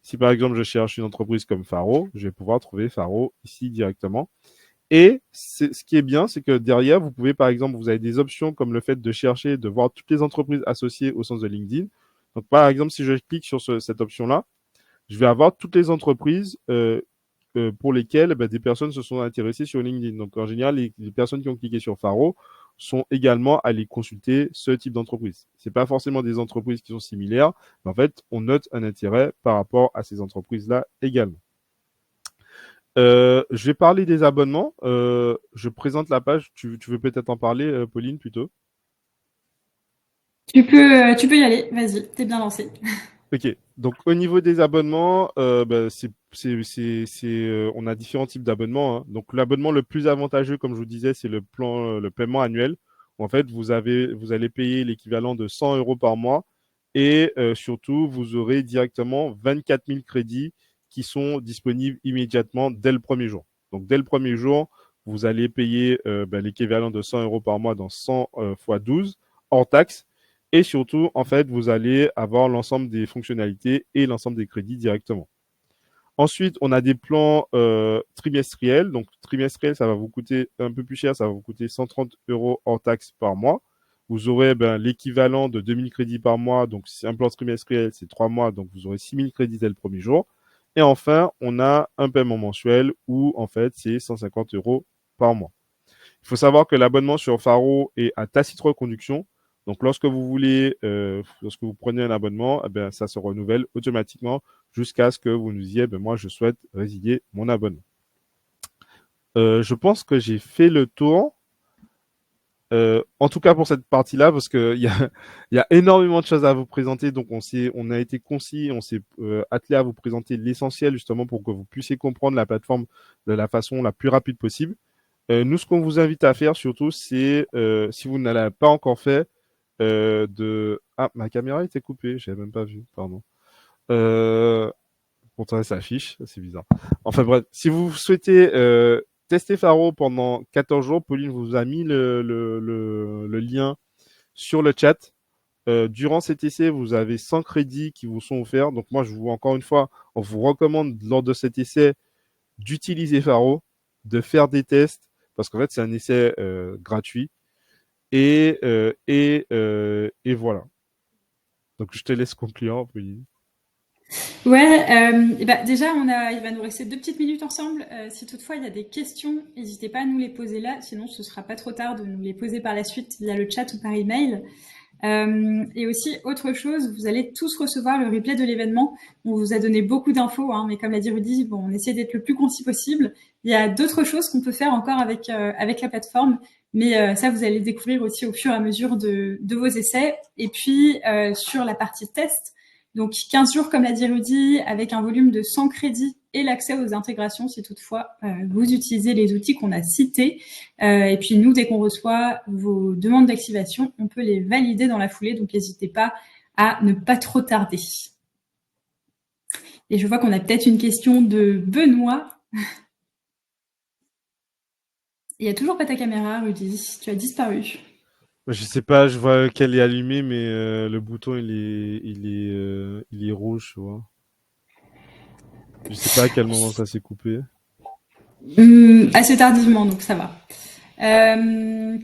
Si par exemple je cherche une entreprise comme Faro, je vais pouvoir trouver Faro ici directement. Et ce qui est bien, c'est que derrière, vous pouvez par exemple, vous avez des options comme le fait de chercher, de voir toutes les entreprises associées au sens de LinkedIn. Donc par exemple, si je clique sur cette option-là, je vais avoir toutes les entreprises pour lesquelles des personnes se sont intéressées sur LinkedIn. Donc en général, les personnes qui ont cliqué sur Faro sont également allées consulter ce type d'entreprise. Ce n'est pas forcément des entreprises qui sont similaires, mais en fait, on note un intérêt par rapport à ces entreprises-là également. Je vais parler des abonnements. Je présente la page. Tu veux peut-être en parler, Pauline, plutôt? Tu peux y aller, vas-y, t'es bien lancé. Ok, donc au niveau des abonnements, on a différents types d'abonnements, hein. Donc l'abonnement le plus avantageux, comme je vous disais, c'est le paiement annuel. En fait, vous allez payer l'équivalent de 100 euros par mois et surtout, vous aurez directement 24 000 crédits qui sont disponibles immédiatement dès le premier jour. Donc dès le premier jour, vous allez payer l'équivalent de 100 euros par mois dans 100 fois 12 hors taxe. Et surtout, en fait, vous allez avoir l'ensemble des fonctionnalités et l'ensemble des crédits directement. Ensuite, on a des plans trimestriels. Donc, trimestriel, ça va vous coûter un peu plus cher. Ça va vous coûter 130 € hors taxe par mois. Vous aurez l'équivalent de 2000 crédits par mois. Donc, c'est un plan trimestriel, c'est 3 mois. Donc, vous aurez 6000 crédits dès le premier jour. Et enfin, on a un paiement mensuel où, en fait, c'est 150 € par mois. Il faut savoir que l'abonnement sur Faro est à tacite reconduction. Donc, lorsque vous prenez un abonnement, ça se renouvelle automatiquement jusqu'à ce que vous nous disiez, moi, je souhaite résilier mon abonnement. Je pense que j'ai fait le tour. En tout cas pour cette partie-là, parce qu'il y a énormément de choses à vous présenter. Donc, on a été concis, on s'est attelé à vous présenter l'essentiel justement pour que vous puissiez comprendre la plateforme de la façon la plus rapide possible. Nous, ce qu'on vous invite à faire surtout, c'est, si vous ne l'avez pas encore fait, Ah, ma caméra était coupée, je n'avais même pas vu, pardon. Pourtant, elle s'affiche, c'est bizarre. Enfin bref, si vous souhaitez tester Faro pendant 14 jours, Pauline vous a mis le lien sur le chat. Durant cet essai, vous avez 100 crédits qui vous sont offerts. Donc moi, encore une fois, on vous recommande lors de cet essai d'utiliser Faro, de faire des tests, parce qu'en fait, c'est un essai gratuit. Et voilà. Donc, je te laisse conclure, Pauline. Ouais, déjà, il va nous rester 2 petites minutes ensemble. Si toutefois il y a des questions, n'hésitez pas à nous les poser là, sinon ce sera pas trop tard de nous les poser par la suite via le chat ou par email. Et aussi, autre chose, vous allez tous recevoir le replay de l'événement. On vous a donné beaucoup d'infos, mais comme l'a dit Rudy, on essaie d'être le plus concis possible. Il y a d'autres choses qu'on peut faire encore avec la plateforme, mais ça, vous allez découvrir aussi au fur et à mesure de vos essais. Et puis, sur la partie test, donc 15 jours, comme l'a dit Rudy, avec un volume de 100 crédits et l'accès aux intégrations si toutefois vous utilisez les outils qu'on a cités. Et puis nous, dès qu'on reçoit vos demandes d'activation, on peut les valider dans la foulée, donc n'hésitez pas à ne pas trop tarder. Et je vois qu'on a peut-être une question de Benoît. Il n'y a toujours pas ta caméra, Rudy, tu as disparu. Je sais pas, je vois qu'elle est allumée, mais le bouton il est rouge, tu vois. Je sais pas à quel moment ça s'est coupé. Assez tardivement, donc ça va.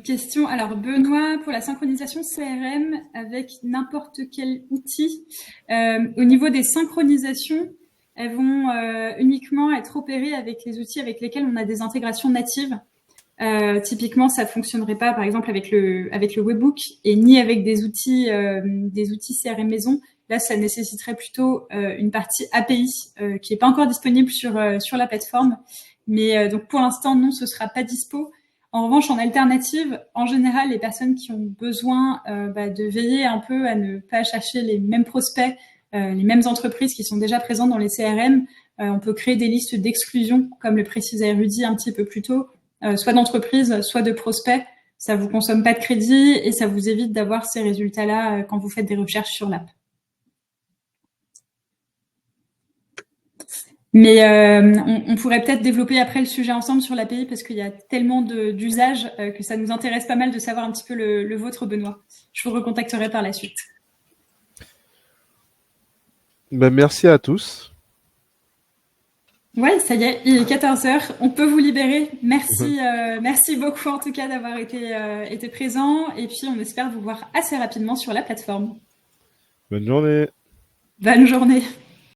Question, alors Benoît, pour la synchronisation CRM avec n'importe quel outil, au niveau des synchronisations, elles vont uniquement être opérées avec les outils avec lesquels on a des intégrations natives. Typiquement, ça fonctionnerait pas, par exemple, avec le webbook et ni avec des outils CRM maison. Là, ça nécessiterait plutôt une partie API qui est pas encore disponible sur la plateforme. Mais donc pour l'instant, non, ce sera pas dispo. En revanche, en alternative, en général, les personnes qui ont besoin de veiller un peu à ne pas chercher les mêmes prospects, les mêmes entreprises qui sont déjà présentes dans les CRM, on peut créer des listes d'exclusion, comme le précisait Rudy un petit peu plus tôt, soit d'entreprises, soit de prospects. Ça vous consomme pas de crédit et ça vous évite d'avoir ces résultats-là quand vous faites des recherches sur l'app. Mais on pourrait peut-être développer après le sujet ensemble sur l'API parce qu'il y a tellement d'usages que ça nous intéresse pas mal de savoir un petit peu le vôtre, Benoît. Je vous recontacterai par la suite. Merci à tous. Ouais, ça y est, il est 14h. On peut vous libérer. Merci, merci beaucoup en tout cas d'avoir été présent. Et puis on espère vous voir assez rapidement sur la plateforme. Bonne journée. Bonne journée.